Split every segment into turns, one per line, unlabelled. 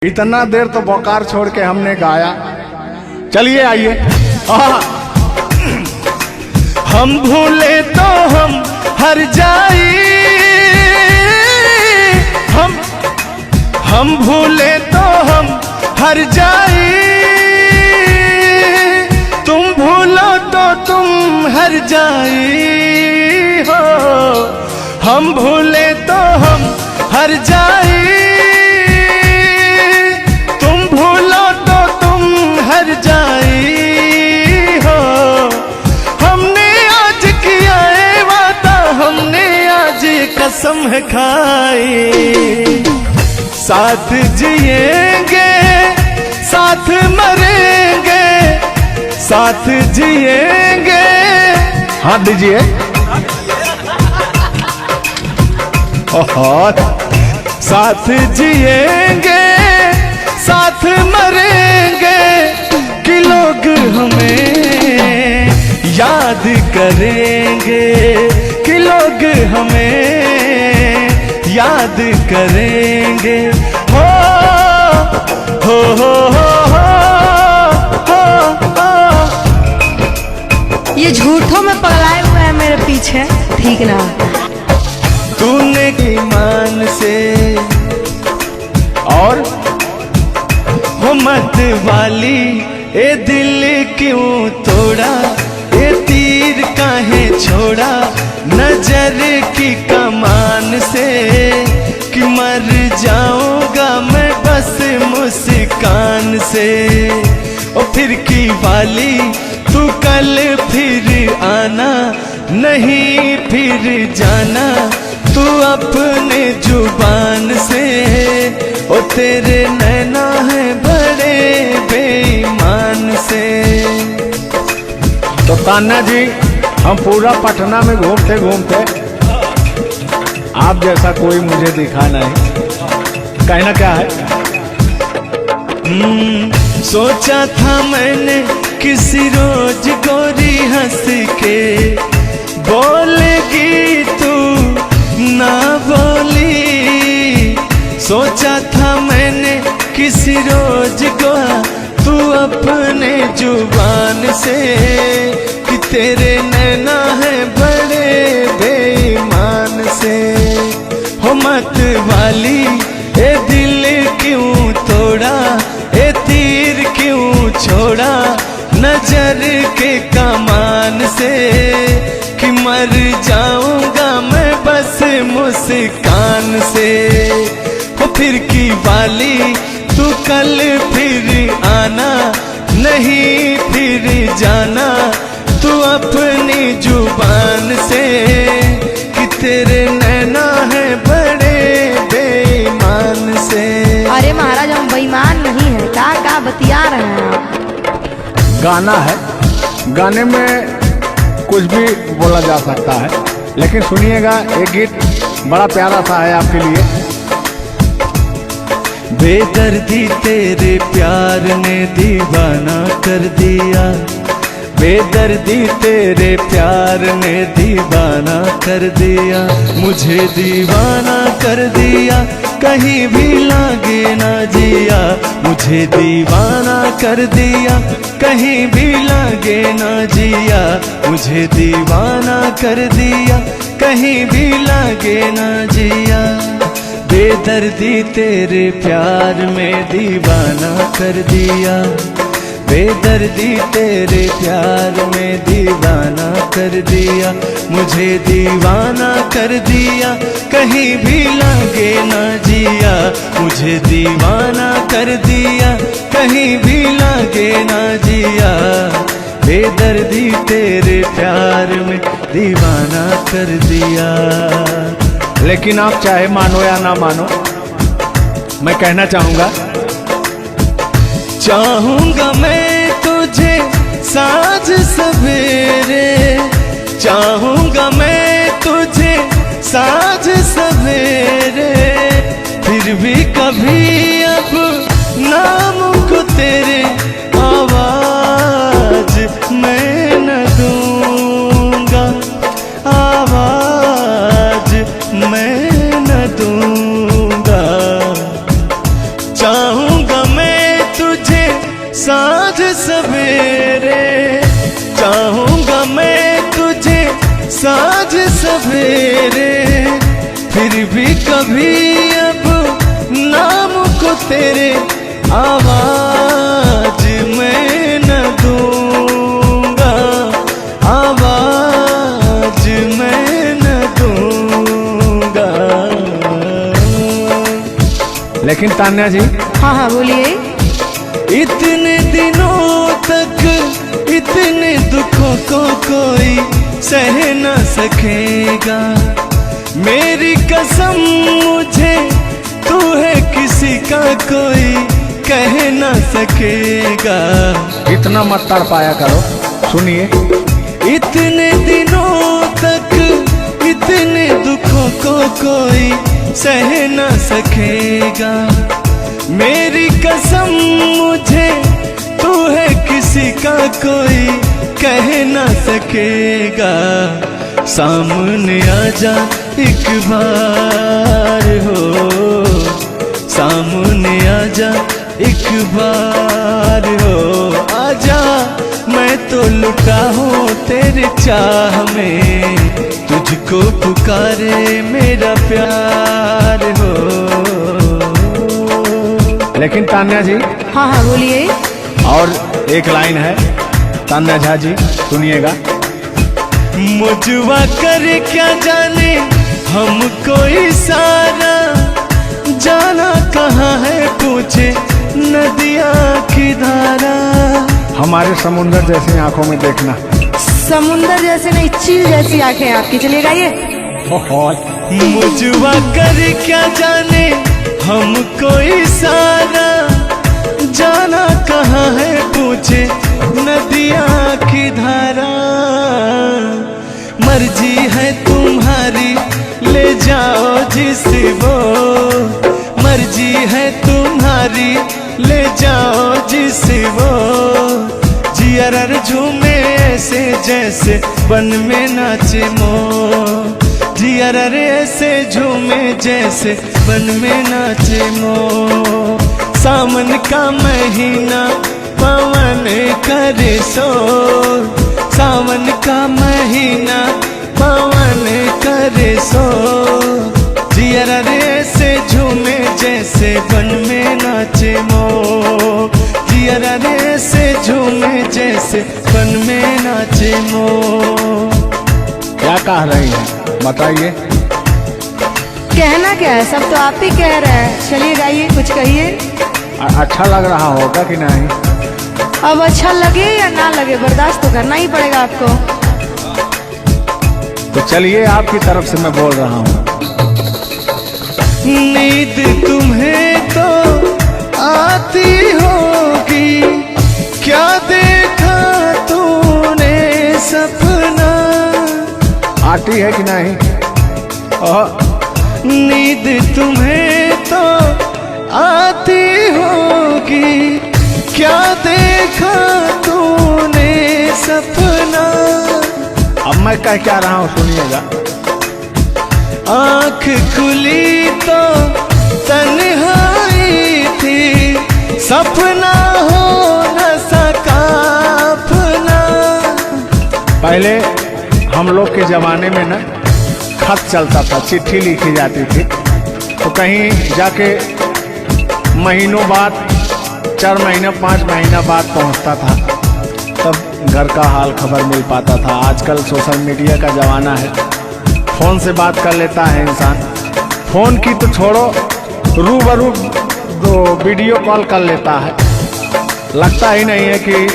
इतना देर तो बोकार छोड़ के हमने गाया। चलिए आइए।
हम भूले तो हम हर जाई, हम भूले तो हम हर जाई, तुम भूलो तो तुम हर जाई हो। हम भूले तो हम हर जाई, तुम भूलो तो तुम हर जाई हो। हमने आज किया है वादा, हमने आज कसम है खाई, साथ जिएंगे साथ मरेंगे, साथ जिएंगे।
हाथ दीजिए।
साथ जिएंगे साथ मरेंगे, कि लोग हमें याद करेंगे, कि लोग हमें याद करेंगे। हो हो हो हो हो हो।
ये झूठों में पगलाए हुए हैं मेरे पीछे, ठीक ना।
तूने ईमान से और हो मत वाली, ए दिल क्यों तोड़ा, ए तीर काहे छोड़ा, नजर की कमान से, कि मर जाऊंगा मैं बस मुस्कान से। ओ फिर की वाली तू कल फिर आना, नहीं फिर जाना तू अपने जुबान से। ओ तेरे नैना है बड़े बेईमान से।
तो तान्या जी, हम पूरा पटना में घूमते घूमते आप जैसा कोई मुझे दिखा नहीं। कहना क्या है?
सोचा था मैंने किसी रोज गोरी हंस के बोलेगी तू ना बोली, सोचा था मैंने किसी रोज गोरा तू अपने जुबान से, कि तेरे नैना है बड़े बेईमान से। हो मत वाली, ए दिल क्यों तोड़ा, ए तीर क्यों छोड़ा, नजर के कमान से, कि मर जाऊंगा मैं बस मुस्कान से। हो फिर की वाली तू कल फिर आना, नहीं फिर जाना तू अपनी जुबान से, कि तेरे नैना है बड़े बेईमान से।
अरे महाराज, हम बेईमान नहीं है, का बतिया रहे हैं आप।
गाना है, गाने में कुछ भी बोला जा सकता है, लेकिन सुनिएगा, एक गीत बड़ा प्यारा सा है आपके लिए।
बेदर्दी तेरे प्यार ने दीवाना कर दिया, बेदर्दी तेरे प्यार ने दीवाना कर दिया, मुझे दीवाना कर दिया, कहीं भी लागे ना जिया, मुझे दीवाना कर दिया, कहीं भी लागे ना जिया, मुझे दीवाना कर दिया, कहीं भी लागे ना जिया। बेदर्दी तेरे प्यार में दीवाना कर दिया, बेदर्दी तेरे प्यार में दीवाना कर दिया, मुझे दीवाना कर दिया, कहीं भी लागे ना जिया, मुझे दीवाना कर दिया, कहीं भी लागे ना जिया। बेदर्दी तेरे प्यार में दीवाना कर दिया।
लेकिन आप चाहे मानो या ना मानो, मैं कहना चाहूंगा,
चाहूंगा मैं तुझे साँझ सवेरे, चाहूंगा मैं तुझे साँझ सवेरे, फिर भी कभी अब नाम को तेरे आवाज मैं न दूंगा, आवाज मैं न दूंगा। चाहूं साँझ सवेरे, चाहूंगा मैं तुझे साँझ सवेरे, फिर भी कभी अब नाम को तेरे आवाज मैं न दूंगा, आवाज मैं न दूंगा।
लेकिन तान्या जी,
हाँ हाँ बोलिए।
इतने दिनों तक इतने दुखों को कोई सह न सकेगा, मेरी कसम मुझे तू है किसी का कोई कह न सकेगा।
इतना मत तड़पाया करो, सुनिए।
इतने दिनों तक इतने दुखों को कोई सह न सकेगा, मेरी कसम मुझे तू है किसी का कोई कह न सकेगा। सामने आजा एक बार हो, सामने आजा एक बार हो, आजा मैं तो लुटा हूँ तेरे चाह में, तुझको पुकारे मेरा प्यार हो।
लेकिन तान्या जी,
हाँ हाँ बोलिए।
और एक लाइन है, तान्या झा जी सुनिएगा।
मुझवा करे क्या जाने हमको इशारा, जाना कहाँ है पूछे नदिया की धारा।
हमारे समुंदर जैसी आंखों में देखना।
समुंदर जैसे नहीं, चील जैसी आंखें आपकी। चलिए गाइए।
मुझवा करे क्या जाने हमको इशारा, जाना कहाँ है पूछे नदिया की धारा। मर्जी है तुम्हारी ले जाओ जिस वो, मर्जी है तुम्हारी ले जाओ जिस वो, जियर झूमे ऐसे जैसे बन में नाचे मो, जियर ऐसे झूमे जैसे बन में नाचे मो। सावन का महीना पवन करे शोर, सावन का महीना पवन करे शोर, जियर ऐसे झूमे जैसे बन में नाचे मो, जियर ऐसे झूमे जैसे बन में नाचे मो।
क्या कह रही हैं बताइए।
कहना क्या है, सब तो आप ही कह रहे हैं। चलिए गाइए, कुछ कहिए।
अच्छा लग रहा होगा कि नहीं?
अब अच्छा लगे या ना लगे, बर्दाश्त तो करना ही पड़ेगा आपको।
तो चलिए, आपकी तरफ से मैं बोल रहा हूँ।
नींद तुम्हें तो आती होगी, क्या देखा तूने सपना।
आती है कि नहीं?
नींद तुम्हें तो आती होगी, क्या देखा तूने सपना।
अब मैं कह क्या रहा हूँ सुनिएगा।
आँख खुली तो तन्हाई थी, सपना हो न सका अपना।
पहले हम लोग के जमाने में ना खत चलता था, चिट्ठी लिखी जाती थी, तो कहीं जाके महीनों बाद, 4 महीना 5 महीना बाद पहुंचता था, तब घर का हाल खबर मिल पाता था। आजकल सोशल मीडिया का ज़माना है, फ़ोन से बात कर लेता है इंसान। फ़ोन की तो छोड़ो, रूबरू वीडियो कॉल कर लेता है। लगता ही नहीं है कि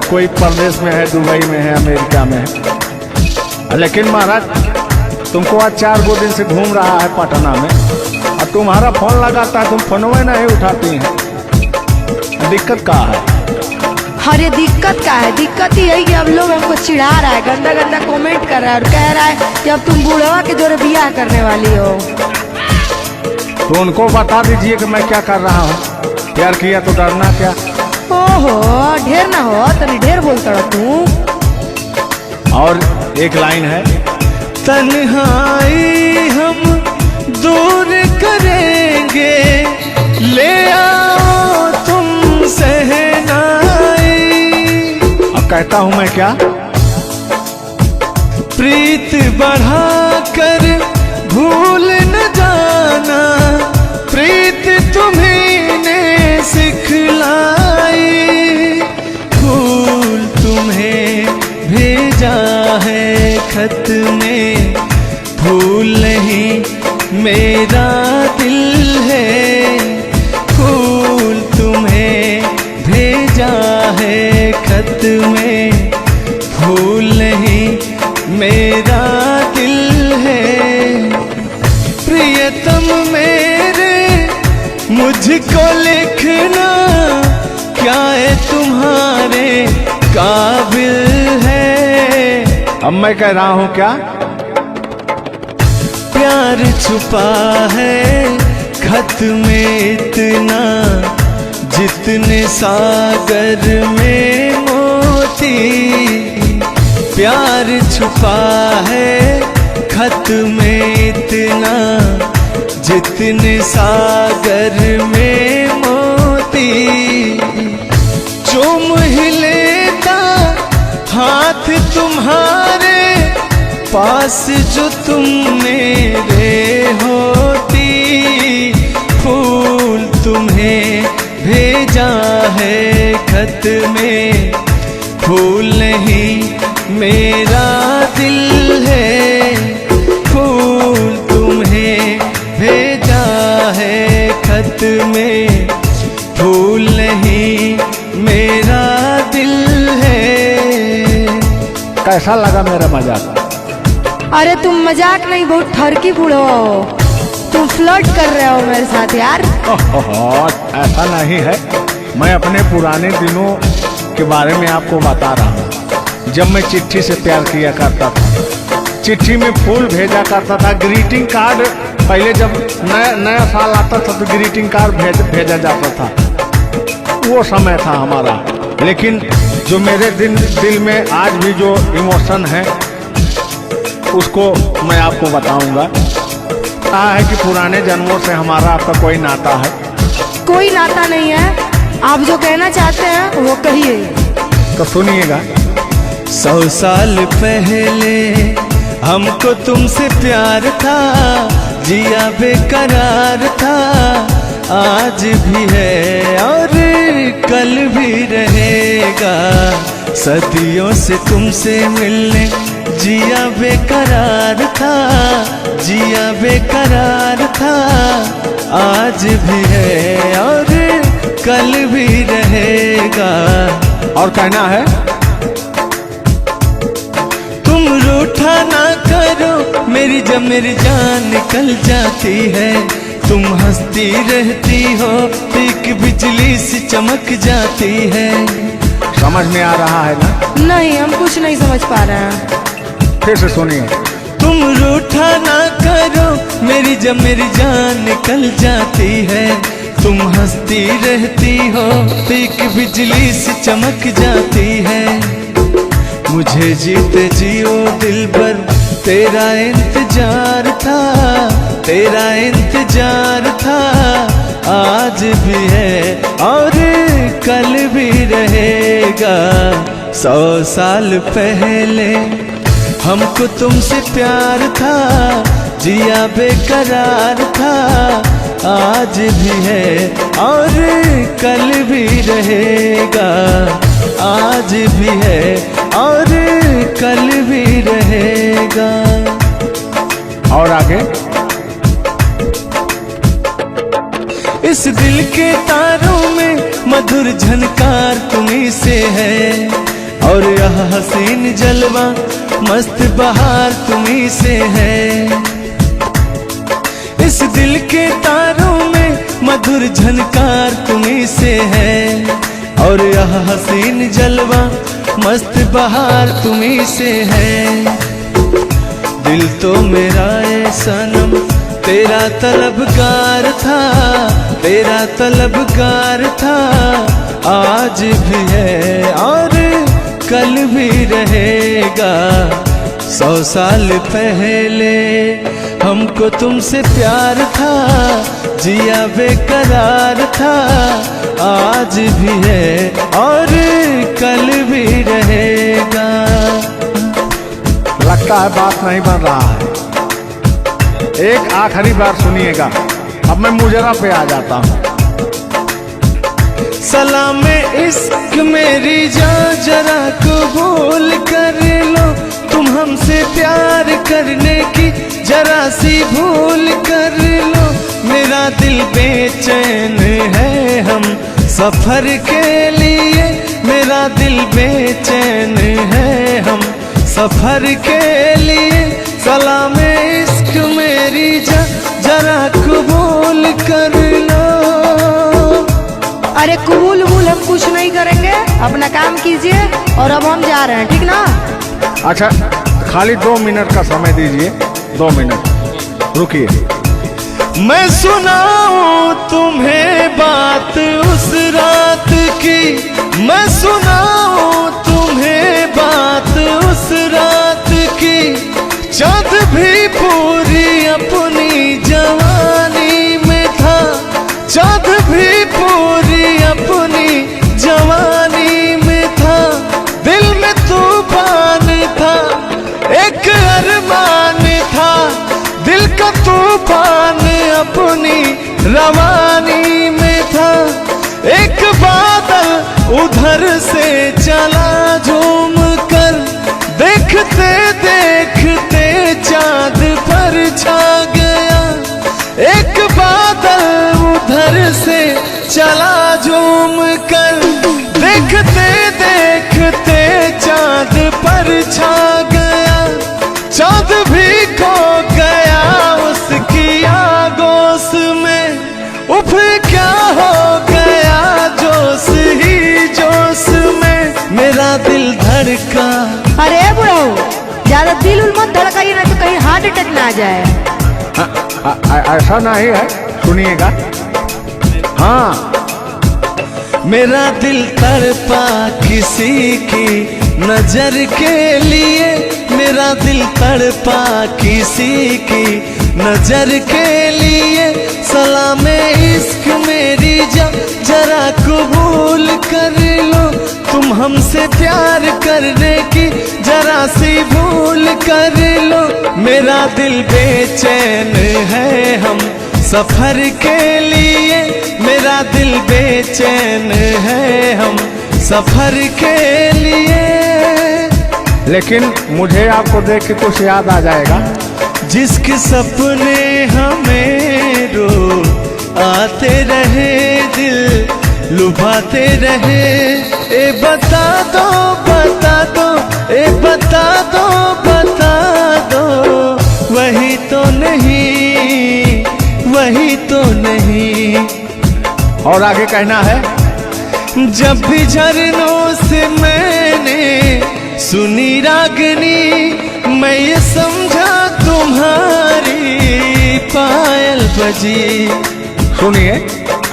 कोई परदेश में है, दुबई में है, अमेरिका में है। लेकिन महाराज, तुमको आज 4 दिन से घूम रहा है पटना में, और तुम्हारा फोन लगाता है, तुम फोनवे नहीं उठाती हैं। दिक्कत क्या है?
अरे दिक्कत क्या है? दिक्कत ही है कि अब लोग हमको चिढ़ा रहा है, गंदा गंदा कमेंट कर रहा है और कह रहा है कि अब तुम बूढ़वा के जोरे बियाह करने वाली हो।
तो उनको बता दीजिए कि मैं क्या कर रहा हूँ। प्यार किया तो डरना क्या?
ओहो, ढेर ना हो, तनी ढेर बोलता रहा तू।
और एक लाइन है,
तन्हाई हम दूर करेंगे, ले आओ तुम शहर
कहता हूं मैं क्या?
प्रीत बढ़ाकर भूल न जाना, प्रीत तुम्हीं ने सिखलाई। फूल तुम्हें भेजा है खत में, फूल नहीं मेरा दिल है। फूल तुम्हें भेजा है खत में, फूल नहीं मेरा दिल है। प्रियतम मेरे मुझको लिखना, क्या है तुम्हारे काबिल है।
अब मैं कह रहा हूं क्या?
प्यार छुपा है खत में इतना, जितने सागर में मोती। प्यार छुपा है खत में इतना, जितने सागर में मोती। चूम ही लेता हाथ तुम्हारे, पास जो तुम मेरे होती। फूल तुम्हें भेजा है खत में, फूल नहीं मेरा दिल है। फूल तुम्हें भेजा है खत में, फूल नहीं मेरा दिल है।
कैसा लगा मेरा मजाक?
अरे तुम मजाक नहीं, बहुत ठरकी बूढ़ो हो। तुम फ्लर्ट कर रहे हो मेरे साथ यार।
ऐसा नहीं है, मैं अपने पुराने दिनों के बारे में आपको बता रहा हूँ। जब मैं चिट्ठी से प्यार किया करता था, चिट्ठी में फूल भेजा करता था, ग्रीटिंग कार्ड। पहले जब नया साल आता था तो ग्रीटिंग कार्ड भेजा जाता था, वो समय था हमारा। लेकिन जो मेरे दिल में आज भी जो इमोशन है, उसको मैं आपको बताऊंगा। कहा है कि पुराने जन्मों से हमारा आपका कोई नाता है।
कोई नाता नहीं है, आप जो कहना चाहते हैं वो कहिए।
तो सुनिएगा।
100 साल पहले हमको तुमसे प्यार था, जिया बेकरार था। आज भी है और कल भी रहेगा, सदियों से तुमसे मिलने जिया बेकरार था, जिया बेकरार था। आज भी है और कल भी रहेगा।
और कहना है,
तुम रूठा ना करो मेरी, जब मेरी जान निकल जाती है। तुम हंसती रहती हो, एक बिजली सी चमक जाती है।
समझ में आ रहा है ना?
नहीं, हम कुछ नहीं समझ पा रहे हैं।
फिर से सुनिए।
तुम रूठा ना करो मेरी, जब मेरी जान निकल जाती है। तुम हंसती रहती हो, एक बिजली सी चमक जाती है। मुझे जीते जियो दिल भर तेरा इंतजार था, तेरा इंतजार था। आज भी है और कल भी रहेगा। 100 साल पहले हमको तुमसे प्यार था, जिया बेकरार था। आज भी है और कल भी रहेगा। आज भी है और कल भी रहेगा।
और आगे,
इस दिल के तारों में मधुर झनकार तुम्हीं से है, और यह हसीन जलवा मस्त बहार तुम्हीं से है। इस दिल के तारों में मधुर झनकार तुम्हीं से है, और यह हसीन जलवा मस्त बहार तुम्हीं से है। दिल तो मेरा है सनम तेरा तलबगार था, तेरा तलबगार था। आज भी है और कल भी रहेगा। 100 साल पहले हमको तुमसे प्यार था, जिया बेकरार था। आज भी है और कल भी रहेगा।
लगता है बात नहीं बन रहा है। एक आखिरी बार सुनिएगा, अब मैं मुजरा पे आ जाता हूँ।
सलाम इश्क मेरी जान जरा कबूल कर लो, तुम हमसे प्यार करने की जरा सी भूल कर लो। मेरा दिल बेचैन है हम सफर के लिए, मेरा दिल बेचैन है हम सफर के लिए। सलाम इश्क मेरी जरा कबूल कर लो।
अरे कबूल वबूल हम कुछ नहीं करेंगे, अपना काम कीजिए और अब हम जा रहे हैं, ठीक ना?
अच्छा, खाली 2 मिनट का समय दीजिए, 2 मिनट रुकिए।
मैं सुनाऊं तुम्हें बात उस रात की, मैं सुनाऊं तुम्हें बात उस रात की। चाँद भी पूरी अपनी जवानी में था, चाँद भी पूरी अपनी जवानी में था। दिल में तूफान था, एक अरमान था, दिल का तूफान अपनी रवानी में था। एक बादल उधर से चला झूम कर, देखते देखते चाँद पर छा गया। एक बादल उधर से चला झूम कर, देखते देखते चाँद पर छा गया। चाँद भी खो गया उसकी आगोश में, उफ क्या हो गया जोश ही जोश में। मेरा दिल धड़का।
अरे बुढ़ऊ, ज्यादा दिल उल मत धड़काइए ना तो कहीं हार्ट अटैक ना आ जाए।
ऐसा नहीं है, सुनिएगा। हाँ,
मेरा दिल तड़पा किसी की नजर के लिए, मेरा दिल तड़पा किसी की नजर के लिए। सलाम इश्क मेरी जरा कबूल कर लो, तुम हमसे प्यार करने की जरा सी भूल कर लो। मेरा दिल बेचैन है हम सफर के लिए, मेरा दिल बेचैन है हम सफर के लिए।
लेकिन मुझे आपको देख के कुछ याद आ जाएगा।
जिसके सपने हमें रो आते रहे, दिल लुभाते रहे। ए बता दो बता दो, ए बता दो बता दो, वही तो नहीं, वही तो नहीं।
और आगे कहना है,
जब भी झरनों से मैंने सुनी रागनी, मैं ये समझा तुम्हारी पायल बजी।
सुनिए,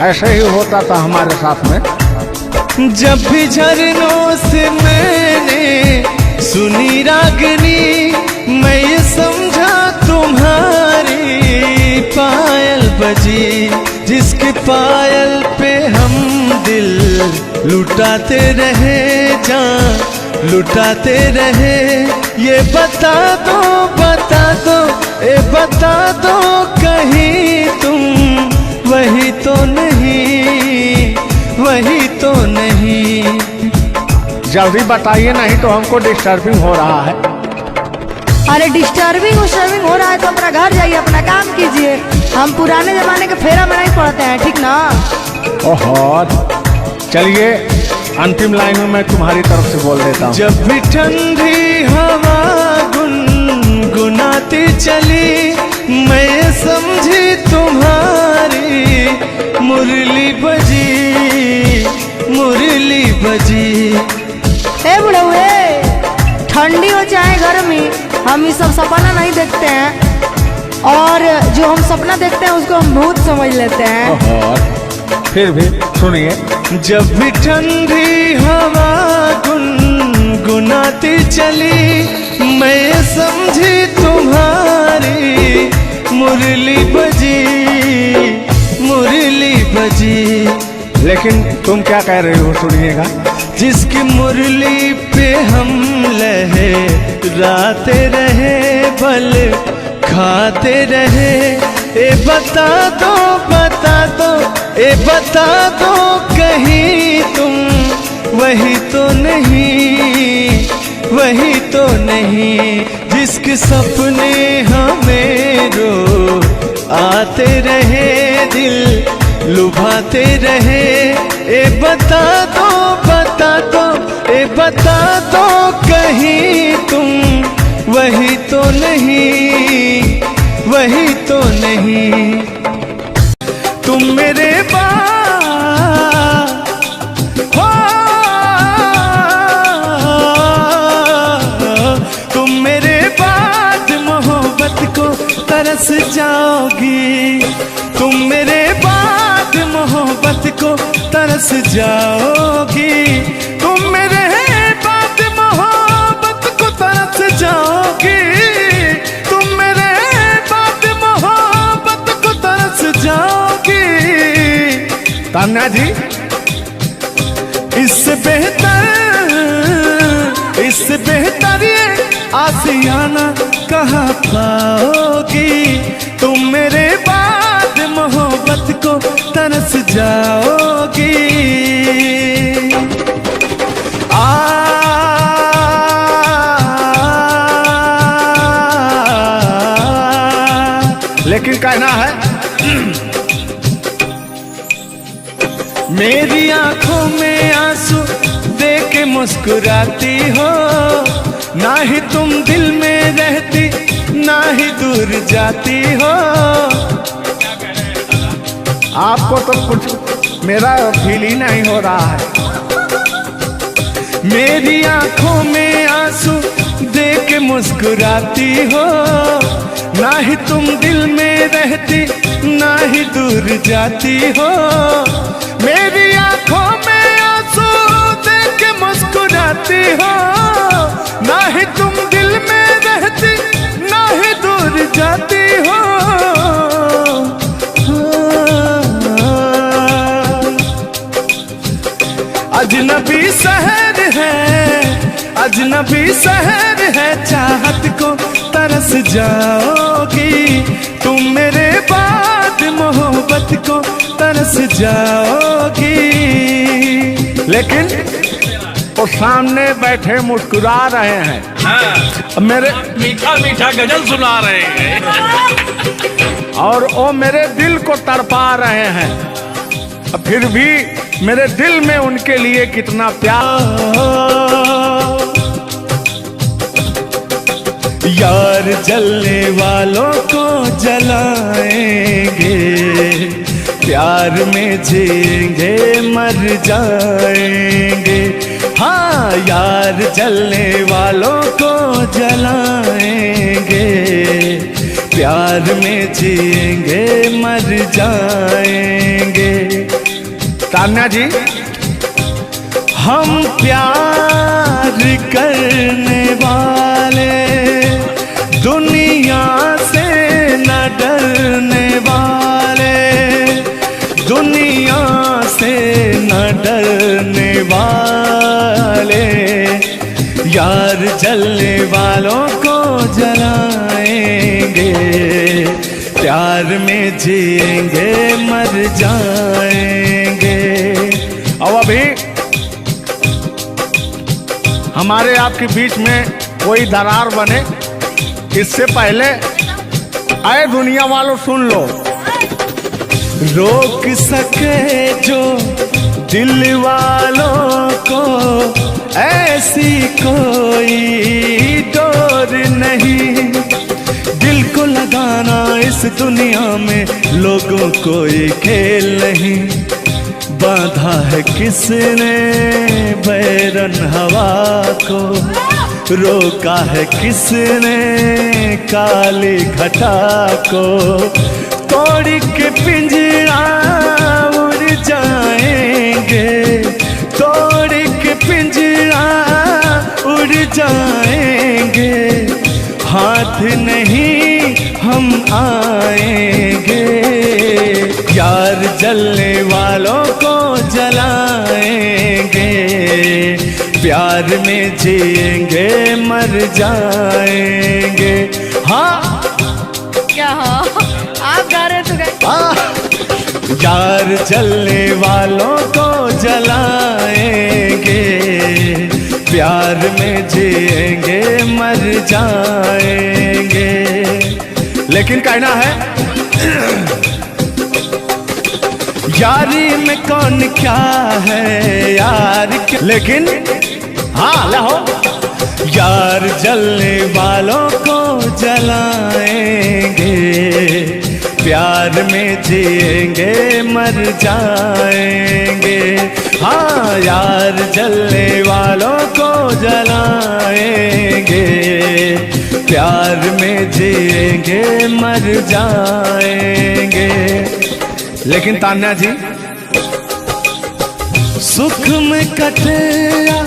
ऐसे ही होता था हमारे साथ में।
जब भी झरनों से मैंने सुनी रागनी, मैं ये समझा तुम्हारी पायल बजी। जिसके पायल पे हम दिल लुटाते रहे, जान लुटाते रहे। ये बता दो बता दो, ए बता दो कहीं तुम वही तो नहीं, वही तो नहीं।
जल्दी बताइए, नहीं तो हमको डिस्टर्बिंग हो रहा है।
अरे डिस्टर्बिंग हो रहा है तो अपना घर जाइए, अपना काम कीजिए। हम पुराने जमाने के फेरा में नहीं पड़ते हैं, ठीक ना?
ओहो, चलिए अंतिम लाइन में मैं तुम्हारी तरफ से बोल देता हूँ।
जब भी ठंडी हवा गुनगुनाती चली, मैं समझी तुम्हारी मुरली बजी, मुरली बजी।
ए बुढ़ऊ, ठंडी हो चाहे गर्मी, हम ये सब सपना नहीं देखते हैं, और जो हम सपना देखते हैं उसको हम भूत समझ लेते हैं।
ओहो, फिर भी सुनिए।
जब भी ठंडी हवा गुनगुनाती चली, मैं समझी तुम्हारी मुरली बजी, मुरली बजी।
लेकिन तुम क्या कह रहे हो सुनिएगा।
जिसकी मुरली पे हम लहराते रहे, बल खाते रहे, ए बता दो बता दो, ए बता दो कहीं तुम वही तो नहीं, वही तो नहीं। जिसके सपने हमें रो आते रहे, दिल लुभाते रहे, ए बता दो बता दो, ए बता दो कहीं तुम वही तो नहीं, वही तो नहीं। तुम मेरे बाद हो, तुम मेरे बाद मोहब्बत को तरस जाओगी, तुम मेरे बाद मोहब्बत को तरस जाओगी, तुम मेरे बाद मोहब्बत को तरस जाओगी, तुम मेरे बाद मोहब्बत को तरस जाओगी।
तान्या जी,
इससे बेहतर ये आसियाना कहाँ पाओगी, तुम मेरे बाद मोहब्बत को तरस जाओगी।
लेकिन कहना है
मेरी आंखों में आंसू दे के मुस्कुराती हो, ना ही तुम दिल में रहती, ना ही दूर जाती हो।
आपको तो कुछ मेरा फील ही नहीं हो रहा है।
मेरी आंखों में आंसू दे के मुस्कुराती हो, ना ही तुम दिल में रहती, ना ही दूर जाती हो। मेरी आंखों में आंसू दे के मुस्कुराती हो, ना ही तुम दिल में रहती, ना ही दूर जाती हो। अजनबी शहर है, अजनबी शहर है, चाहत को तरस जाओगी, तुम मेरे बाद मोहब्बत को तरस जाओगी।
लेकिन वो सामने बैठे मुस्कुरा रहे हैं।
हाँ,
मेरे
मीठा मीठा गजल सुना रहे हैं
और वो मेरे दिल को तड़पा रहे हैं, फिर भी मेरे दिल में उनके लिए कितना प्यार।
यार जलने वालों को जलाएंगे, प्यार में जिएंगे मर जाएंगे। हाँ, यार जलने वालों को जलाएंगे, प्यार में जिएंगे मर जाएंगे।
तान्या जी,
हम प्यार करने वाले, दुनिया से न डरने वाले, दुनिया से न डरने वाले, यार जलने वालों को जलाएंगे, प्यार में जिएंगे मर जाएंगे।
और अभी हमारे आपके बीच में कोई दरार बने इससे पहले आए दुनिया वालों सुन लो।
रोक सके जो दिल वालों को ऐसी कोई डोर नहीं, दिल को लगाना इस दुनिया में लोगों कोई खेल नहीं। बांधा है किसने बैरन हवा को, रोका है किसने काली घटा को, तोड़ के पिंजरा उड़ जाएंगे, तोड़ के पिंजरा उड़ जाएंगे, हाथ नहीं हम आएंगे, यार जलने वालों को प्यार में जिएंगे मर जाएंगे। हाँ
क्या हाँ आप गा रहे तो
यार जलने वालों को जलाएंगे, प्यार में जिएंगे मर जाएंगे।
लेकिन कहना है
यारी में कौन क्या है यार क्या, लेकिन
हाँ लहो
यार जलने वालों को जलाएंगे, प्यार में जिएंगे मर जाएंगे। हाँ यार जलने वालों को जलाएंगे, प्यार में जिएंगे मर जाएंगे।
लेकिन तान्या जी
सुख में कटे या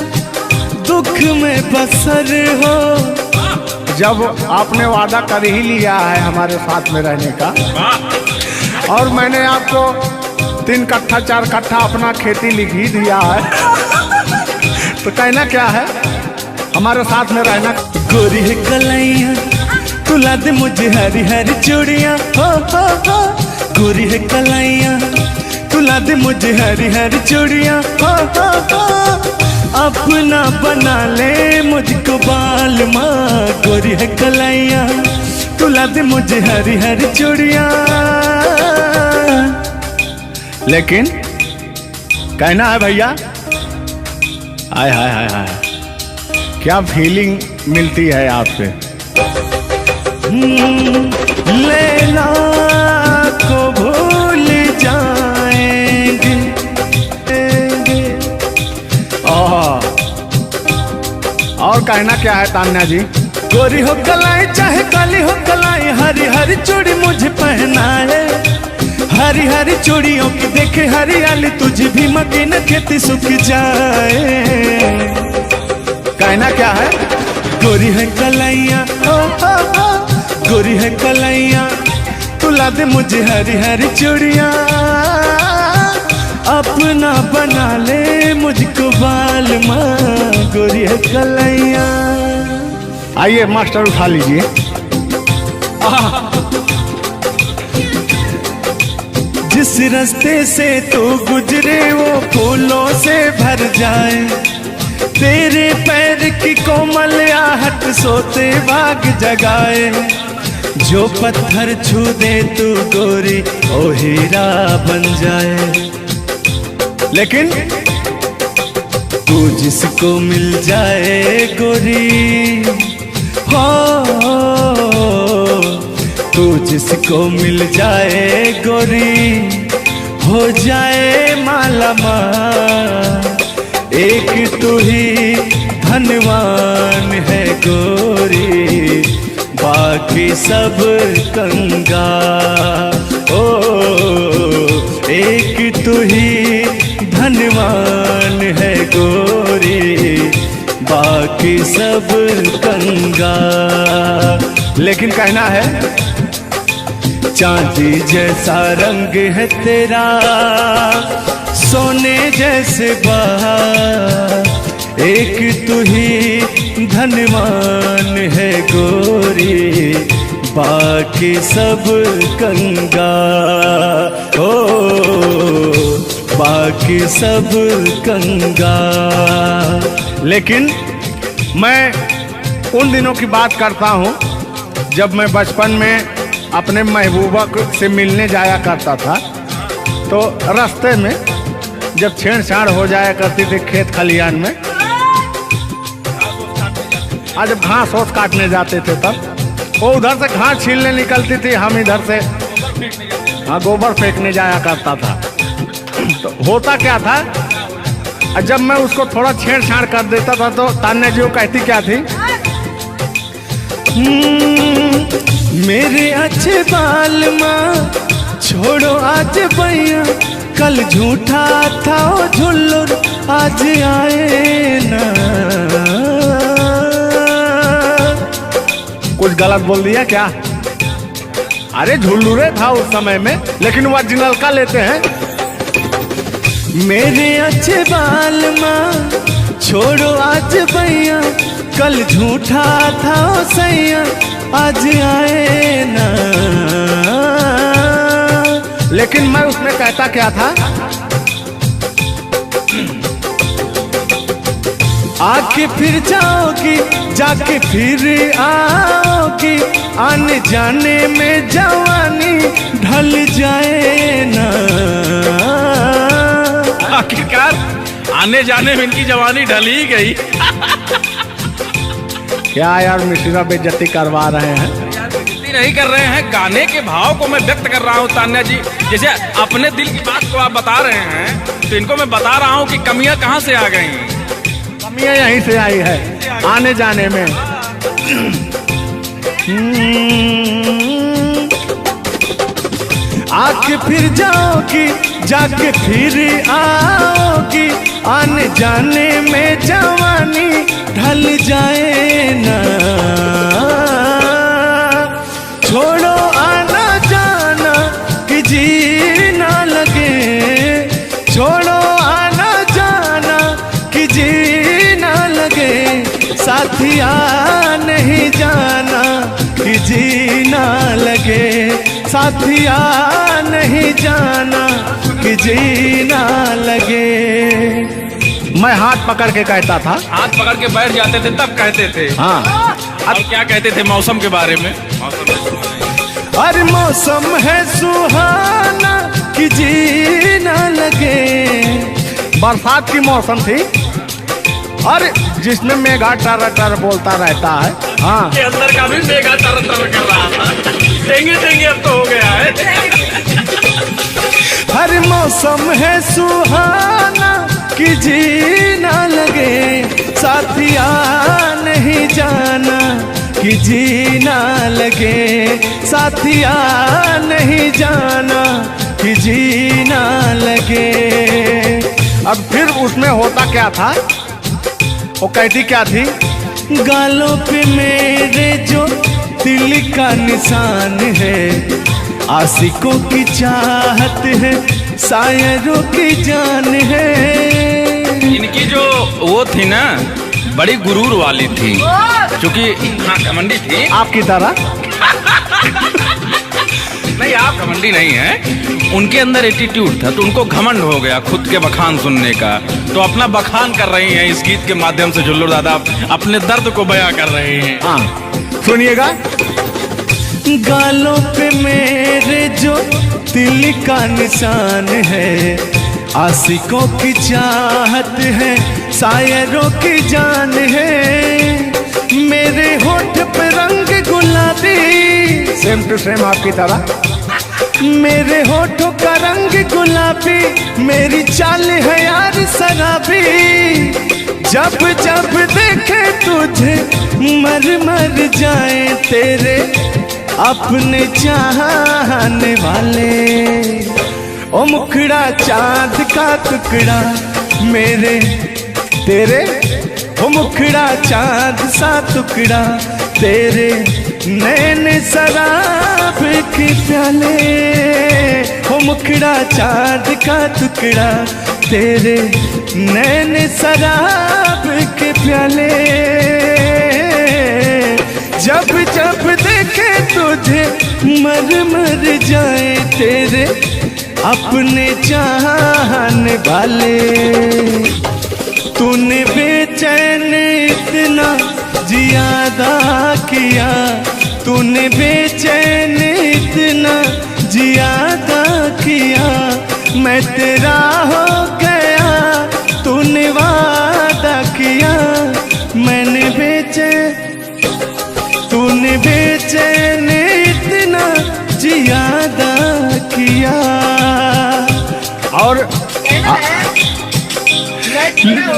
दुख में बसर हो,
जब आपने वादा कर ही लिया है हमारे साथ में रहने का, और मैंने आपको 3 कट्ठा 4 कट्ठा अपना खेती लिख ही दिया है, तो कहना क्या है हमारे साथ में रहना।
गोरी है कलाइया तुला दे मुझे हरी हरी चूड़ियाँ, हो गोरी है कलाइया तुला दे मुझे हरी हरी चूड़ियाँ, हो अपना बना ले मुझको बाल माँ। गोरी है कलाइया तुला दे मुझे हरी हरी चूड़ियाँ।
लेकिन कहना है भैया, हाय हाय हाय हाय क्या फीलिंग मिलती है आपसे।
लैला को भूल जाएंगे।
और कहना क्या है तान्या जी।
गोरी हो कलाई चाहे काली हो कलाई, हरी हरी चूड़ी मुझे पहनाए, हरी हरी चूड़ियों की देखे हरियाली, तुझे भी मकीन खेती सूख जाए।
कहना क्या है
गोरी है कलाइया गोरी है कलाइया तुला दे मुझे हरी हरी चूड़ियाँ, अपना बना ले मुझको बाल माँ। गोरी है कलाइया।
आइए मास्टर उठा लीजिए।
जिस रास्ते से तू गुजरे वो फूलों से भर जाए, तेरे पैर की कोमल आहट सोते भाग जगाए। जो पत्थर छू दे तू गोरी ओ हीरा बन जाए।
लेकिन
तू जिसको मिल जाए गोरी, हो तू जिसको मिल जाए गोरी, हो जाए माला माल। एक तू ही धनवान है गोरी, बाकी सब कंगाल। ओ एक तू ही धनवान है गोरी, बाकी सब कंगाल।
लेकिन कहना है
चांदी जैसा रंग है तेरा, सोने जैसे बहार। एक तू ही धनवान है गोरी, बाकी सब कंगाल। ओ बाकी सब कंगाल।
लेकिन मैं उन दिनों की बात करता हूँ जब मैं बचपन में अपने महबूबा से मिलने जाया करता था, तो रास्ते में जब छेड़छाड़ हो जाया करती थी खेत खलियान में, आज जब घास ओस काटने जाते थे तब वो उधर से घास छीलने निकलती थी, हम इधर से गोबर फेंकने जाया करता था। तो होता क्या था, जब मैं उसको थोड़ा छेड़छाड़ कर देता था तो तान्या जी कहती क्या थी,
मेरे अच्छे बाल माँ छोड़ो आज भैया, कल झूठा था वो झुल्लुर आज आए ना।
कुछ गलत बोल दिया क्या? अरे झुल्लुरे था उस समय में, लेकिन ओरिजिनल का लेते हैं।
मेरे अच्छे बाल माँ छोड़ो आज भैया, कल झूठा था ओ सैया, आज आए ना।
लेकिन मैं उसमें कहता क्या था,
आके फिर जाओगी, जाके फिर आओगी, आने जाने में जवानी ढल जाए ना।
आखिरकार आने जाने में इनकी जवानी ढल ही गई।
क्या यार मिश्रा बेइज्जती करवा रहे हैं।
बेइज्जती नहीं कर रहे हैं, गाने के भाव को मैं व्यक्त कर रहा हूँ तान्या जी। जैसे अपने दिल की बात को आप बता रहे हैं, तो इनको मैं बता रहा हूँ कि कमियां कहाँ से आ गई।
कमियां यहीं से आई है आने जाने में।
आके फिर जाओगी, जाके फिर आओगी, आने जाने में जवानी ढल जाए ना। छोड़ो आना जाना कि जी ना लगे, छोड़ो आना जाना कि जी ना लगे, साथिया नहीं जाना कि जी ना लगे, साथिया नहीं जाना कि जी ना लगे।
मैं हाथ पकड़ के कहता था,
हाथ पकड़ के बैठ जाते थे तब कहते थे।
हाँ
अब क्या कहते थे मौसम के बारे में?
अरे मौसम है सुहाना कि जी ना लगे।
बरसात की मौसम थी और जिसमें मेघा टर टर बोलता रहता है। हाँ
के अंदर का भी मेघा तर तर कर रहा था। देंगे देंगे अब तो हो गया है।
हर मौसम है सुहाना कि जी ना लगे, साथिया नहीं जाना कि जी ना लगे, साथिया नहीं जाना कि जी ना लगे।
अब फिर उसमें होता क्या था, वो कहती क्या थी,
गालों पे मेरे जो दिल का निशान है, आशिकों की चाहत है, शायरों की जान है।
इनकी जो वो थी ना, बड़ी गुरूर वाली थी, क्योंकि हाँ घमंडी थी।
आपकी तरह
नहीं, आप घमंडी नहीं है, उनके अंदर एटीट्यूड था, तो उनको घमंड हो गया खुद के बखान सुनने का। तो अपना बखान कर रही हैं इस गीत के माध्यम से। जुल्लू दादा अपने दर्द को बयां कर रहे हैं।
हाँ सुनिएगा।
गालों पे मेरे जो दिल का निशान है, आशिकों की चाहत है, शायरों की जान है। मेरे होठ पे रंग गुलाबी,
सेम टू सेम आपकी तरह।
मेरे होठों का रंग गुलाबी, मेरी चाल है यार शराबी। जब जब देखे तुझे मर मर जाए तेरे अपने चाहने वाले। ओ मुखड़ा चांद का टुकड़ा मेरे तेरे, ओ मुखड़ा चांद सा टुकड़ा तेरे, नैन शराब के प्याले। ओ मुखड़ा चांद का टुकड़ा तेरे, नैन शराब के प्याले। जब जब देखे तुझे मर मर जाए तेरे अपने चाहने वाले। तूने बेचैन इतना जियादा किया, तूने बेचैन इतना जियादा किया, मैं तेरा हो गया तूने वादा किया। मैंने तूने बेचैन इतना जियादा किया।
और
हो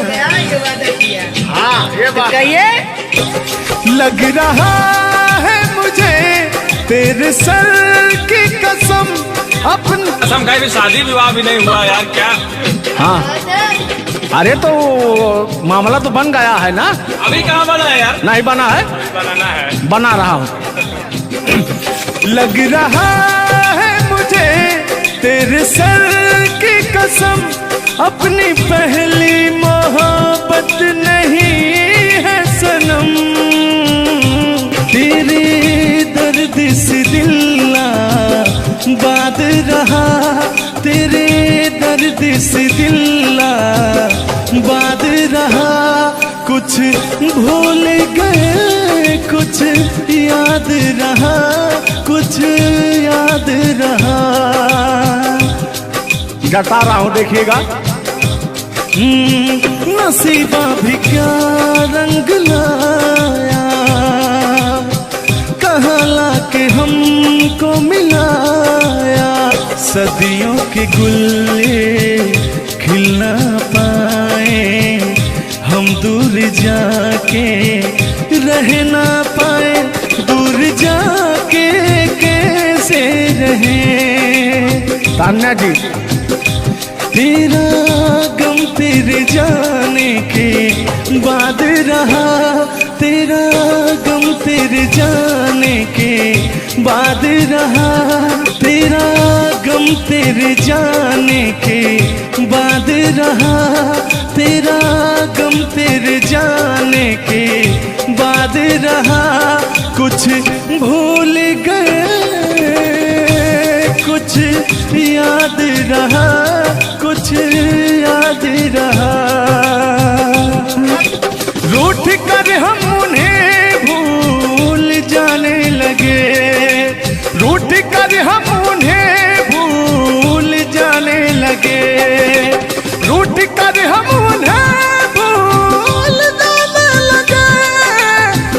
गया ये वादा किया।
हाँ ये बात
कहिए।
लग रहा है मुझे तेरे सर की कसम, अपनी
कसम खाई भी शादी विवाह भी नहीं हुआ यार क्या?
हाँ अरे तो मामला तो बन गया है ना।
अभी कहाँ बना है यार?
नहीं बना है,
बनाना है।
बना रहा हूँ।
लग रहा है मुझे तेरे सर की कसम, अपनी पहली मोहब्बत बाद रहा तेरे दर्द से दिल्ला बाद रहा कुछ भूल गए कुछ याद रहा कुछ याद रहा।
जता रहा हूं देखिएगा।
नसीबा भी क्या रंग लाया कहाँ लाके हमको मिलाया सदियों के गुल्ले खिल ना पाए हम दूर जाके रह ना पाए दूर जाके कैसे रहे।
तान्या जी
तेरा गम तेरे जाने के बाद रहा तेरा गम तेरे जाने के बाद रहा तेरा गम तेरे जाने के बाद रहा तेरा गम तेरे जाने के बाद रहा कुछ भूल गए कुछ याद रहा कुछ याद रहा। रूठ कर हम उन्हें भूल जाने लगे रूठ कर हम उन्हें भूल जाने लगे रूठ कर हम उन्हें भूल जाने लगे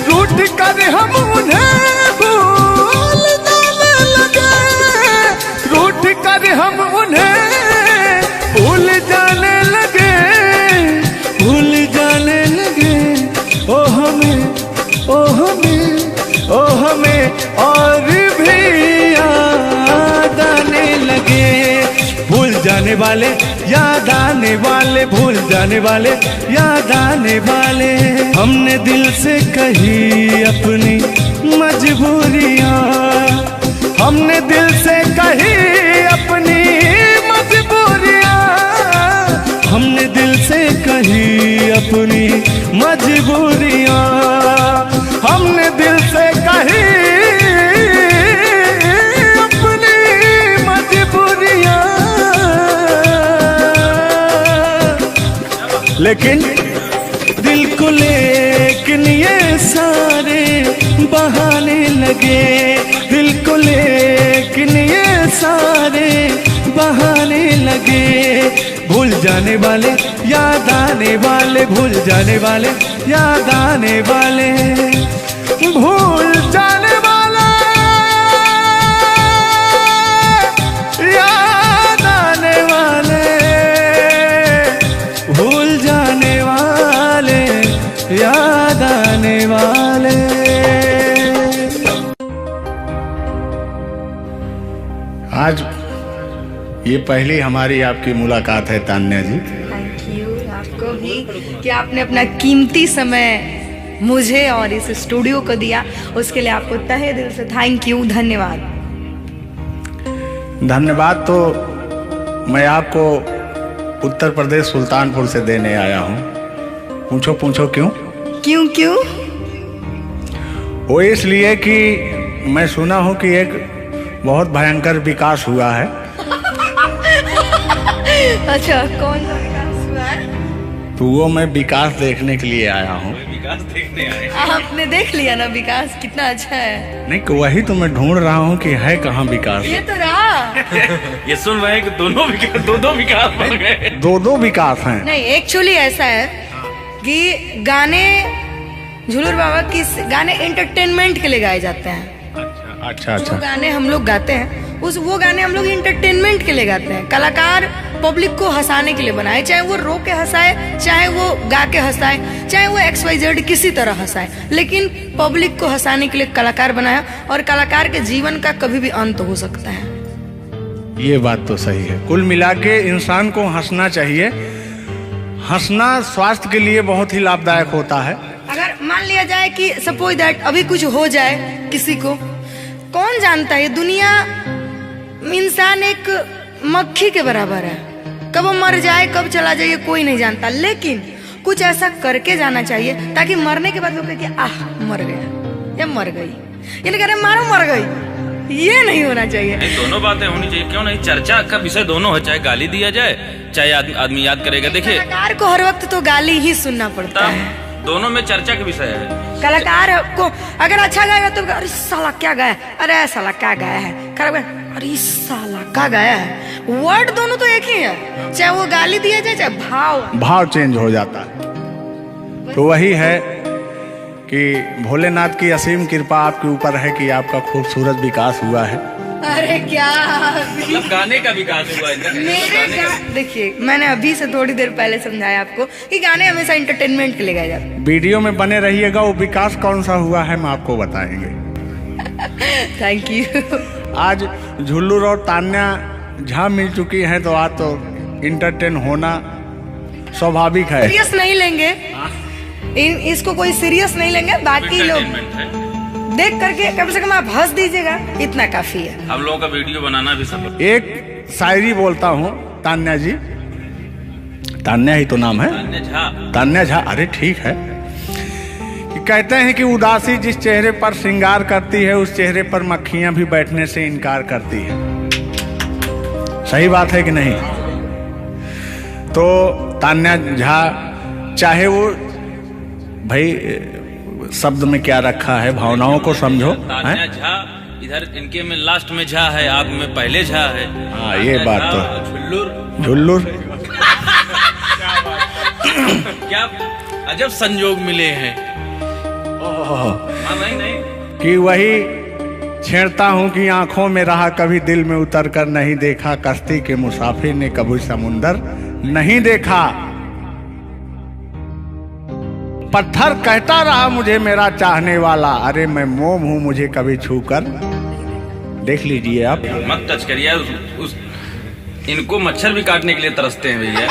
रूठ कर हम उन्हें भूल जाने लगे रूठ कर हम उन्हें भूल जाने लगे भूल जाने लगे ओ हमें और भी याद आने लगे भूल जाने वाले याद आने वाले भूल जाने वाले याद आने वाले। हमने दिल से कही अपनी मजबूरियां हमने दिल से कही अपनी मजबूरियां हमने दिल से कही अपनी मजबूरियां हमने दिल से कही अपनी मजबूरियां
लेकिन
दिल को लेकिन ये सारे बहाने लगे दिल को लेकिन ये सारे बहाने लगे भूल जाने वाले याद आने वाले भूल जाने वाले याद आने वाले भूल जाने वाले याद आने वाले भूल जाने वाले याद आने वाले।
आज ये पहली हमारी आपकी मुलाकात है तान्या जी।
थैंक यू आपको भी कि आपने अपना कीमती समय मुझे और इस स्टूडियो को दिया उसके लिए आपको तहे दिल से थैंक यू धन्यवाद।
धन्यवाद तो मैं आपको उत्तर प्रदेश सुल्तानपुर से देने आया हूँ। पूछो क्यों?
क्यों?
वो इसलिए कि मैं सुना हूँ कि एक बहुत भयंकर विकास हुआ है।
अच्छा कौन सा विकास हुआ है?
तो वो मैं विकास देखने के लिए आया हूँ।
विकास देखने आए।
आपने देख लिया ना विकास कितना अच्छा है।
नहीं कि वही तो मैं ढूंढ रहा हूँ कि है कहाँ विकास।
ये तो रहा।
ये सुन रहे हैं कि दोनों विकास बन गए।
दो विकास हैं।
नहीं एक्चुअली ऐसा है कि गाने झूलर बाबा की गाने एंटरटेनमेंट के लिए गाए जाते हैं।
अच्छा
जो गाने हम लोग गाते हैं वो गाने हम लोग इंटरटेनमेंट के लिए गाते हैं। कलाकार पब्लिक को हंसाने के लिए बनाए, चाहे वो रो के हंसाए, चाहे वो गा के हंसाए, चाहे वो XYZ किसी तरह हंसाए, लेकिन पब्लिक को हंसाने के लिए कलाकार बनाया। और कलाकार के जीवन का कभी भी अंत हो सकता है।
ये बात तो सही है। कुल मिला के इंसान को हंसना चाहिए। हंसना स्वास्थ्य के लिए बहुत ही लाभदायक होता है।
अगर मान लिया जाए कि सपोज दैट अभी कुछ हो जाए किसी को, कौन जानता है दुनिया इंसान एक मक्खी के बराबर है, कब वो मर जाए कब चला जाए कोई नहीं जानता। लेकिन कुछ ऐसा करके जाना चाहिए ताकि मरने के बाद वो कहे कि आह मर गया या मर गई, ये नहीं कह रहे मारो मर गई, ये नहीं होना चाहिए।
नहीं, दोनों बातें होनी चाहिए, क्यों नहीं। चर्चा का विषय दोनों है, चाहे गाली दिया जाए चाहे आदमी याद करेगा। देखिए
कलाकार को हर वक्त तो गाली ही सुनना पड़ता है,
दोनों में चर्चा का विषय है।
कलाकार को अगर अच्छा गाएगा तो अरे साला क्या गाया, अरे साला क्या गाया है, खराब गाया, अरे साला क्या गाया है। वर्ड दोनों तो एक ही है, चाहे वो गाली दिया जाए चाहे
भाव चेंज हो जाता है। तो वही है कि भोलेनाथ की असीम कृपा आपके ऊपर है कि आपका खूबसूरत विकास हुआ है।
अरे क्या
मतलब गाने का विकास हुआ है।
देखिए मैंने अभी से थोड़ी देर पहले समझाया आपको कि गाने हमेशा इंटरटेनमेंट के लिए गाए जाते हैं।
वीडियो में बने रहिएगा, वो विकास कौन सा हुआ है हम आपको बताएंगे।
Thank you.
आज झुल्लूर और तान्या झा मिल चुकी हैं, तो आज तो इंटरटेन होना स्वाभाविक है।
सीरियस नहीं लेंगे, इसको कोई सीरियस नहीं लेंगे। बाकी लोग देख करके कम से कम आप हंस दीजिएगा, इतना काफी है।
हम लोगों का वीडियो बनाना भी सब।
एक शायरी बोलता हूँ तान्या जी, तान्या ही तो नाम है, तान्या झा। अरे ठीक है। कि कहते हैं कि उदासी जिस चेहरे पर श्रृंगार करती है, उस चेहरे पर मक्खियां भी बैठने से इनकार करती है। सही बात है कि नहीं। तो तान्या झा, चाहे वो भाई शब्द में क्या रखा है, भावनाओं को समझो।
तान्या झा इधर इनके में लास्ट में झा है, आप में पहले झा है।
हाँ ये बात तो झुल्लुर
क्या अजब संजोग मिले हैं। नहीं
कि वही छेड़ता हूँ कि आंखों में रहा कभी दिल में उतर कर नहीं देखा, कश्ती के मुसाफिर ने कभी समुंदर नहीं देखा। पत्थर कहता रहा मुझे मेरा चाहने वाला, अरे मैं मोम हूं मुझे कभी छूकर देख लीजिए आप।
मत टच करिए इनको, मच्छर भी काटने के लिए तरसते हैं भैया।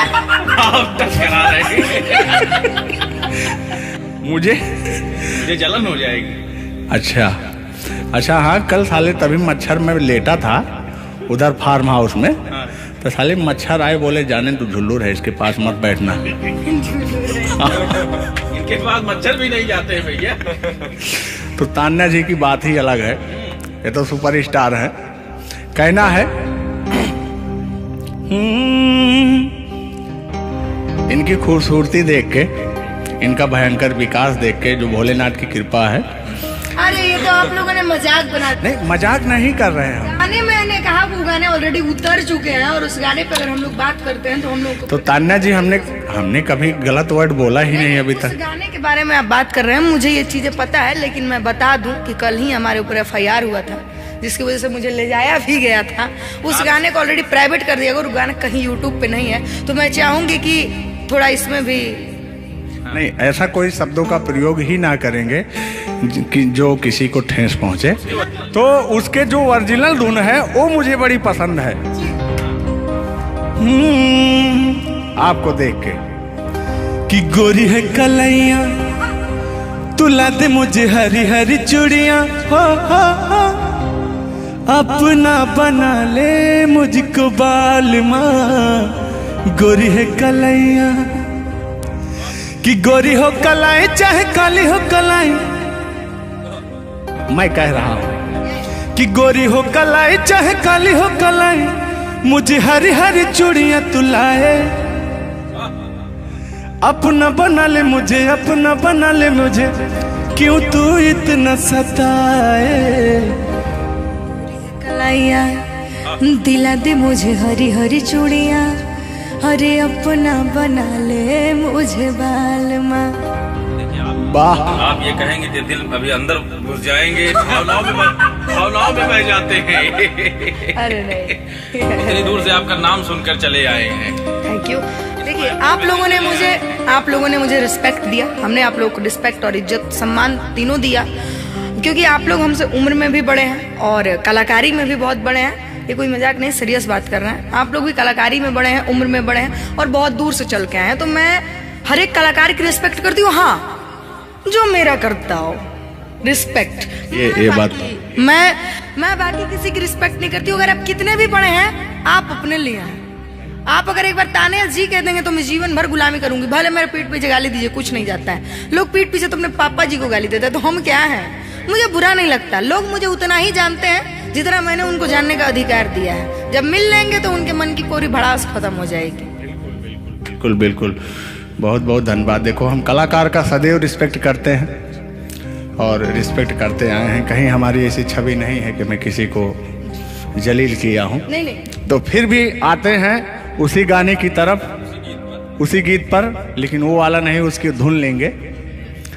आप टच करा रहे हैं।
मुझे
जलन हो जाएगी।
अच्छा हाँ, कल साले तभी मच्छर में लेटा था उधर फार्म हाउस में।
हाँ।
तो साले मच्छर आए, बोले जाने तू झुल्लूर है, इसके पास मत बैठना।
इनके पास मच्छर भी नहीं जाते हैं भैया।
तो तान्या जी की बात ही अलग है, ये तो सुपरस्टार है। कहना है इनकी खूबसूरती देख के, इनका भयंकर विकास देख के, जो भोलेनाथ की कृपा है।
अरे ये तो आप लोगों ने मजाक बना दिया।
नहीं, मजाक नहीं कर रहे हैं।
गाने मैंने कहा वो गाने ऑलरेडी उतर चुके हैं, और उस गाने पे अगर हम लोग बात करते हैं तो हम लोग
तो तान्या जी हमने कभी गलत वर्ड बोला ही नहीं अभी तक।
उस गाने के बारे में आप बात कर रहे हैं, मुझे ये चीजें पता है, लेकिन मैं बता दूं कि कल ही हमारे ऊपर FIR हुआ था, जिसकी वजह से मुझे ले जाया भी गया था। उस गाने को ऑलरेडी प्राइवेट कर दिया, और गाना कहीं यूट्यूब पे नहीं है। तो मैं चाहूंगी कि थोड़ा इसमें भी
नहीं, ऐसा कोई शब्दों का प्रयोग ही ना करेंगे कि जो किसी को ठेस पहुंचे। तो उसके जो ओरिजिनल धुन है वो मुझे बड़ी पसंद है। आपको देख के
कि गोरी है कलैया, तुला दे मुझे हरी हरी चूड़ियां, हो अपना बना ले मुझको बाल माँ। गोरी है कलैया, कि गोरी हो कलाई चाहे काली हो कलाई,
मैं कह रहा हूँ
कि गोरी हो कलाई चाहे काली हो कलाई, मुझे हरी हरी चूड़ियां तू लाए, अपना बना ले मुझे, अपना बना ले मुझे, क्यों तू इतना सताए।
कलाइया दिला दे मुझे हरी हरी चूड़ियां, अरे अपना बना ले मुझे बाल माँ।
वाह,
आप ये कहेंगे कि दिल अभी अंदर घुस जाएंगे, भावनाओं में बह जाते हैं।
अरे नहीं,
इतनी दूर से आपका नाम सुनकर चले आए हैं।
Thank you. देखिए आप लोगों ने मुझे रिस्पेक्ट दिया, हमने आप लोगों को रिस्पेक्ट और इज्जत सम्मान तीनों दिया, क्योंकि आप लोग हमसे उम्र में भी बड़े हैं और कलाकारी में भी बहुत बड़े हैं। ये कोई मजाक नहीं, सीरियस बात कर रहे हैं। आप लोग भी कलाकारी में बड़े हैं, उम्र में बड़े हैं और बहुत दूर से चल के आए हैं। तो मैं हर एक कलाकार की रिस्पेक्ट करती हूँ, हाँ जो मेरा करता हो रिस्पेक्ट।
ये बात
मैं बाकी किसी की रिस्पेक्ट नहीं करती हूँ। अगर आप कितने भी बड़े हैं, आप अपने लिए हैं। आप अगर एक बार तान्या जी कह देंगे तो मैं जीवन भर गुलामी करूंगी, भले मेरे पीठ पीछे गाली दीजिए, कुछ नहीं जाता है। लोग पीठ पीछे तो अपने पापा जी को गाली देते हैं, तो हम क्या हैं? मुझे बुरा नहीं लगता। लोग मुझे उतना ही जानते हैं जितना मैंने उनको जानने का अधिकार दिया है। जब मिल लेंगे तो उनके मन की पूरी भड़ास खत्म हो जाएगी।
बिल्कुल बिल्कुल, बहुत बहुत धन्यवाद। देखो, हम कलाकार का सदैव रिस्पेक्ट करते हैं और रिस्पेक्ट करते आए हैं। कहीं हमारी ऐसी छवि नहीं है कि मैं किसी को जलील किया हूँ।
नहीं नहीं,
तो फिर भी आते हैं उसी गाने की तरफ, उसी गीत पर, लेकिन वो वाला नहीं, उसकी धुन लेंगे।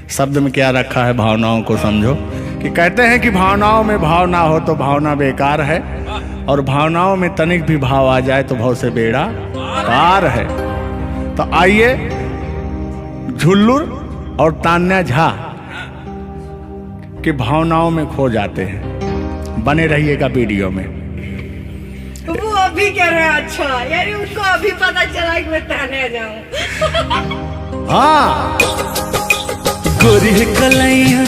शब्द में क्या रखा है, भावनाओं को समझो। कि कहते हैं कि भावनाओं में भाव ना हो तो भावना बेकार है, और भावनाओं में तनिक भी भाव आ जाए तो भाव से बेड़ा पार है। तो आइए, झुल्लुर और तान्या झा की भावनाओं में खो जाते हैं। बने रहिएगा वीडियो में।
वो अभी कह रहे हैं अच्छा, यानी उनको अभी पता चला कि मैं तान्या जाऊं।
हाँ,
गोरी है कलाइया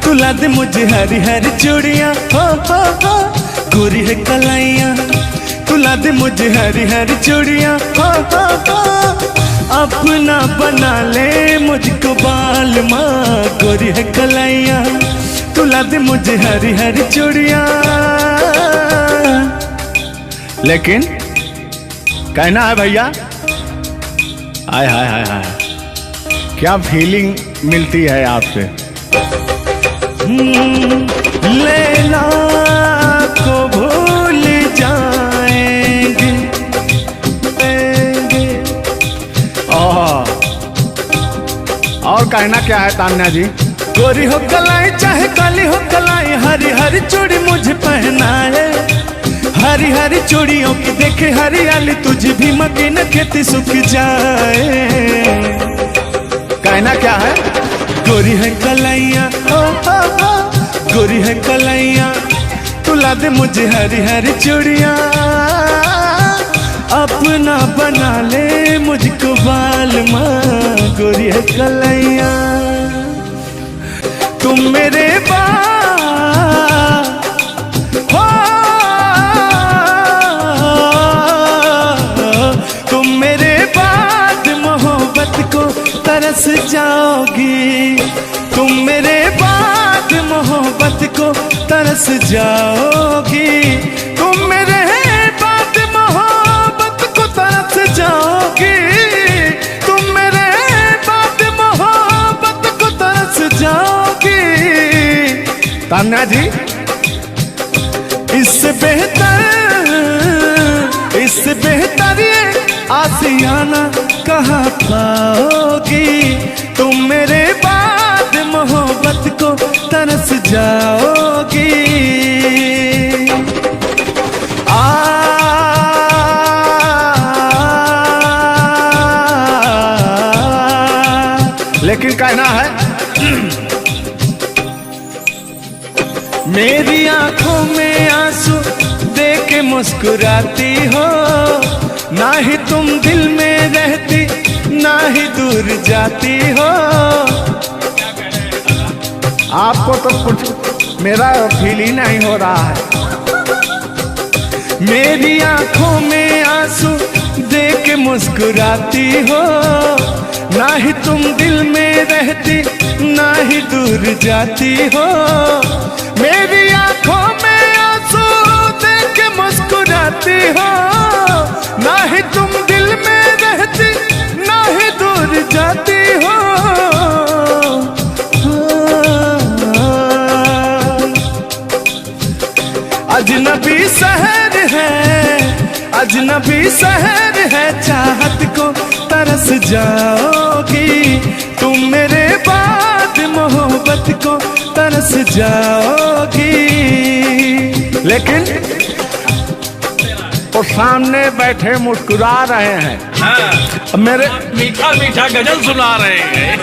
तुला दे मुझे हरी हरी चूड़ियां, हो गोरी है कलाइया तुला दे मुझे हरी हरी चूड़ियां, हो अपना बना ले मुझको बाल माँ। गोरी है कलाइया तुला दे मुझे हरी हरी चूड़ियां।
लेकिन कहना है भैया, हाय हाय हाय हाय, क्या फीलिंग मिलती है आपसे।
लैला को भूल जाएंगे।
और कहना क्या है तान्या जी।
गोरी हो कलाई चाहे काली हो कलाई, हरी हरी चूड़ी मुझे पहनाए। हरी हरी चूड़ियों की देखे हरियाली, तुझे भी मकीन खेती सूख जाए।
कहना क्या है।
गोरी है कलाइया, गोरी है कलाइया तुला दे मुझे हरी हरी चूड़ियां। अपना बना ले मुझको बाल माँ। गोरी है कलाइया तुम मेरे तुम मेरे बाद मोहब्बत को तरस जाओगी। तुम मेरे बाद मोहब्बत को तरस जाओगी। तुम मेरे बाद मोहब्बत को तरस जाओगी। तुम मेरे बाद मोहब्बत को तरस जाओगी।
तान्या जी,
इससे बेहतर ये आसियाना कहाँ पाओगी। तुम मेरे बाद मोहब्बत को तरस जाओगी।
लेकिन कहना है
मेरी आंखों में आंसू देख के मुस्कुराती हो। ना ही तुम दिल में रहती, ना ही दूर जाती हो।
आपको तो कुछ मेरा फील ही नहीं हो रहा है।
मेरी आंखों में आंसू देख के मुस्कुराती हो। ना ही तुम दिल में रहती, ना ही दूर जाती हो। मेरी आंखों में आंसू देख के मुस्कुराती हो। ना ही तुम दिल में रहती, ना ही दूर जाती हो। अजनबी शहर है, अजनबी शहर है, चाहत को तरस जाओगी। तुम मेरे बाद मोहब्बत को तरस जाओगी।
लेकिन वो सामने बैठे मुस्कुरा रहे हैं।
हाँ,
मेरे
मीठा मीठा गजल सुना रहे हैं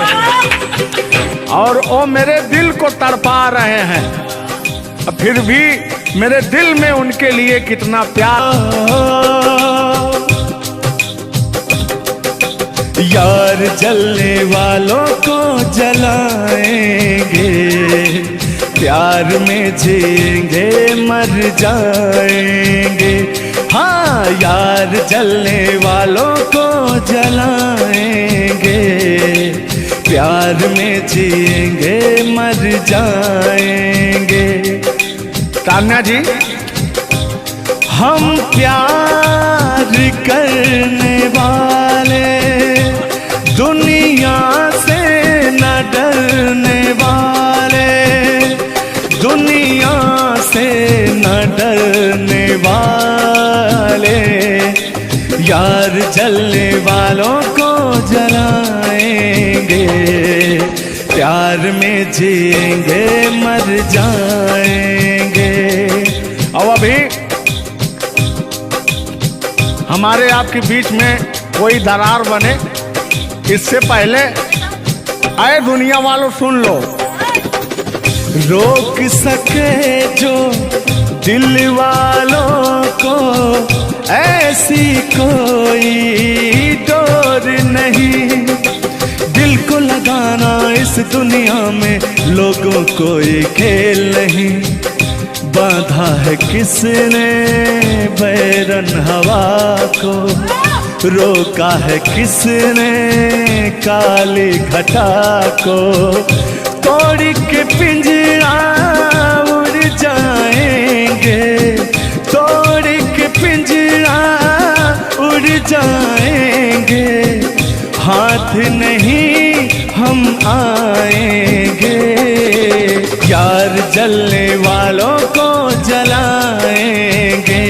और वो मेरे दिल को तड़पा रहे हैं। फिर भी मेरे दिल में उनके लिए कितना प्यार।
यार जलने वालों को जलाएंगे, प्यार में जिएंगे मर जाएंगे। हाँ, यार जलने वालों को जलाएंगे, प्यार में जिएंगे मर जाएंगे।
तान्या जी,
हम प्यार करने वाले दुनिया से न डरने वाले, दुनिया से न डरने वाले, यार जलने वालों को जलाएंगे, प्यार में जिएंगे मर जाएंगे।
और अभी हमारे आपके बीच में कोई दरार बने इससे पहले आए दुनिया वालों सुन लो।
रोक सके जो दिल वालों को ऐसी कोई डोर नहीं, दिल को लगाना इस दुनिया में लोगों कोई खेल नहीं, बांधा है किसने बैरन हवा को, रोका है किसने काली घटा को, तोड़ के पिंजरा उड़ जाएंगे, तोड़ के पिंजरा उड़ जाएंगे, हाथ नहीं हम आएंगे, यार जलने वालों को जलाएंगे,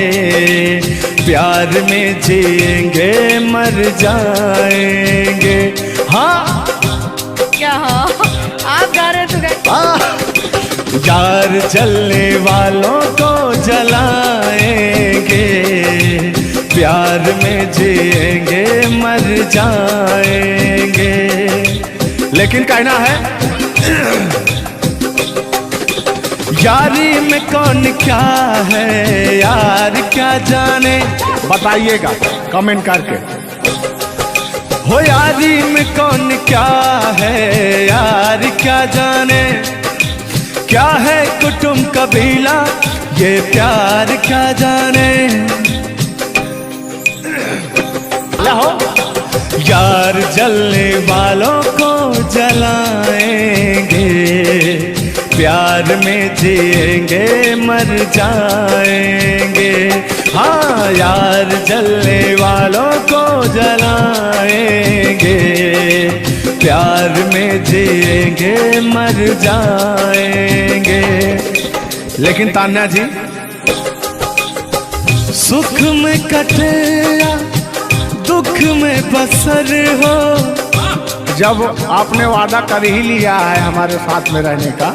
प्यार में जिएंगे मर जाएंगे। हाँ
क्या हाँ आप गा रहे तो गाइए।
यार जलने वालों को जलाएंगे, प्यार में जिएंगे मर जाएंगे।
लेकिन कहना है
यारी में कौन क्या है यार क्या जाने,
बताइएगा कमेंट करके।
हो यारी में कौन क्या है यार क्या जाने, क्या है कुटुंब कबीला ये प्यार क्या जाने,
हो
यार जलने वालों को जलाएंगे, प्यार में जिएंगे मर जाएंगे। हाँ यार जलने वालों को जलाएंगे, प्यार में जिएंगे मर जाएंगे।
लेकिन तान्या जी,
सुख में कटे या दुख में बसर हो,
जब आपने वादा कर ही लिया है हमारे साथ में रहने का,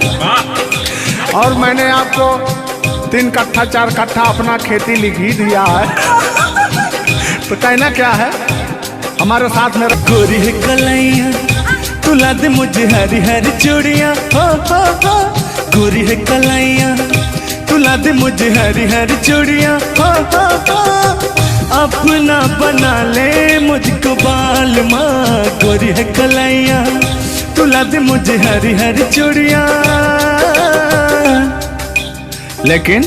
और मैंने आपको 3 कट्ठा 4 कट्ठा अपना खेती लिख ही दिया है, तो कहना क्या है हमारे साथ में।
गोरी है कलैया तुला दे मुझे हरी हरी चूड़ियाँ, हो गोरी है कलैया तुला दे मुझे हरी हरी चूड़ियाँ, हो अपना बना ले मुझको बाल माँ, गोरी है कलैया तुला दे मुझे हरी हरी चूड़ियाँ।
लेकिन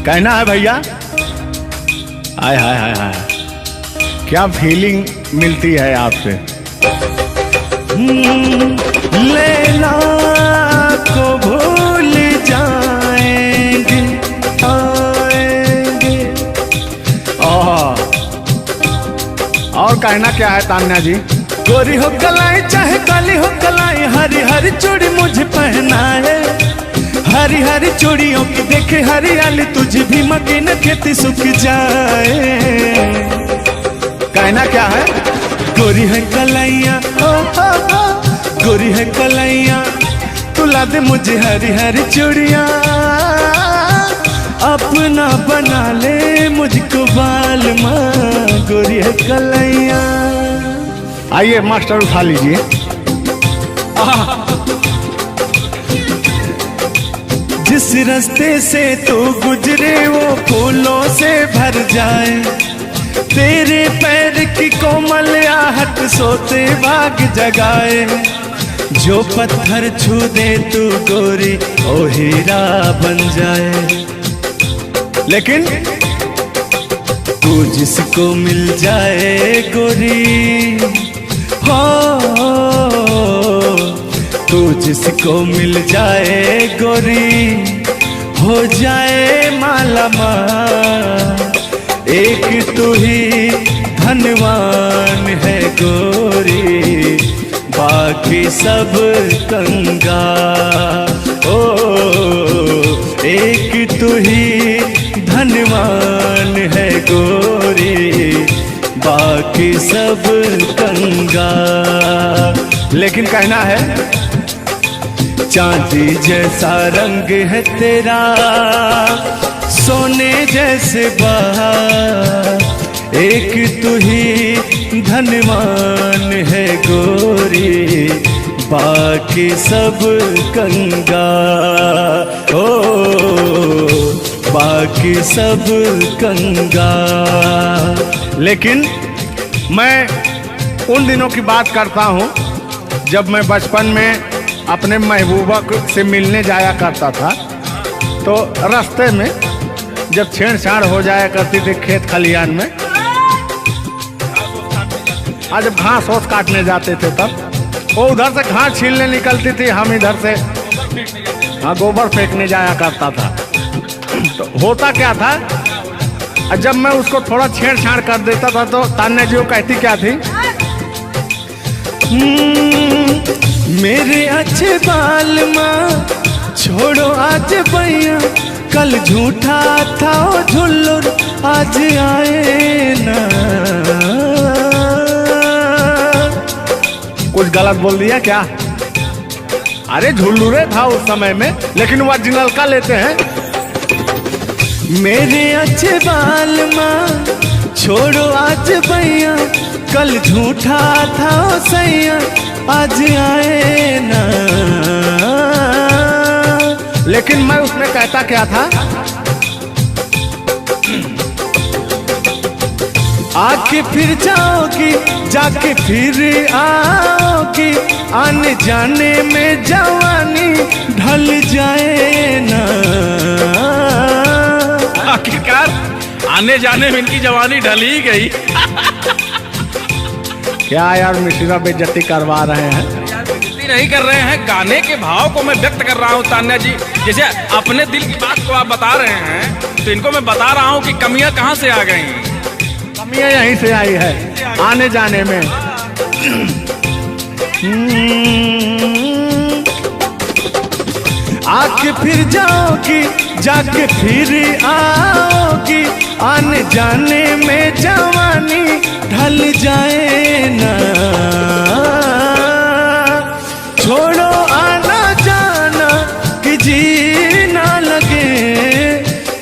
कहना है भैया, हाय हाय हाय हाय, क्या फीलिंग मिलती है आपसे।
लैला को भूल जाएंगे आएंगे।
और कहना क्या है तान्या जी।
गोरी हो कलाई चाहे काली हो कलाई, हरी हरी चूड़ी मुझे पहनाए, हरी हरी चूड़ियों की देखे हरियाली, तुझे भी मकीन खेती सूख जाए।
कहना क्या है।
गोरी है कलैया गोरी है कलैया तुला दे मुझे हरी हरी चूड़ियाँ, अपना बना ले मुझको बाल माँ, गोरी है कलैया।
आइए मास्टर उठा लीजिए।
जिस रास्ते से तू गुजरे वो फूलों से भर जाए, तेरे पैर की कोमल आहट सोते भाग जगाए, जो पत्थर छू दे तू गोरी ओ हीरा बन जाए।
लेकिन
तू जिसको मिल जाए गोरी हो, तू जिसको मिल जाए गोरी हो जाए माला माल। एक तू ही धनवान है गोरी, बाकी सब कंगाल। ओ एक तू ही धनवान है गोरी, बाकी सब कंगाल।
लेकिन कहना है
चांदी जैसा रंग है तेरा, सोने जैसे बहार। एक तू ही धनवान है गोरी, बाकी सब कंगाल। ओ बाकी सब कंगाल।
लेकिन मैं उन दिनों की बात करता हूँ जब मैं बचपन में अपने महबूबा से मिलने जाया करता था, तो रास्ते में जब छेड़छाड़ हो जाया करती थी खेत खलियान में, आज जब घास ओस काटने जाते थे तब वो उधर से घास छीलने निकलती थी, हम इधर से गोबर फेंकने जाया करता था। तो होता क्या था, जब मैं उसको थोड़ा छेड़छाड़ कर देता था तो तान्या जी वो कहती क्या थी,
मेरे अच्छे बाल माँ छोड़ो आज भैया, कल झूठा था ओ झुल्लुर आज आए ना।
कुछ गलत बोल दिया क्या? अरे झुल्लुरे था उस समय में, लेकिन वो ओरिजिनल का लेते हैं।
मेरे अच्छे बाल माँ छोड़ो आज भैया, कल झूठा था ओ सैया आज आए ना।
लेकिन मैं उसमें कहता क्या था,
आके फिर जाओगी जाके फिर आओगी, आने जाने में जवानी ढल जाए ना।
आखिरकार आने जाने में इनकी जवानी ढल ही गई।
क्या यार मिश्रा बेइज्जती करवा रहे हैं?
बेइज्जती नहीं कर रहे हैं, गाने के भाव को मैं व्यक्त कर रहा हूँ तान्या जी। जैसे अपने दिल की बात को आप बता रहे हैं, तो इनको मैं bता रहा हूँ कि कमियां कहाँ से आ गई।
कमियां यहीं से आई है आने जाने में।
आके फिर जाओगी जाके फिर आओगी, आने जाने में जवानी ढल जाए ना। छोड़ो आना जाना कि जी ना लगे,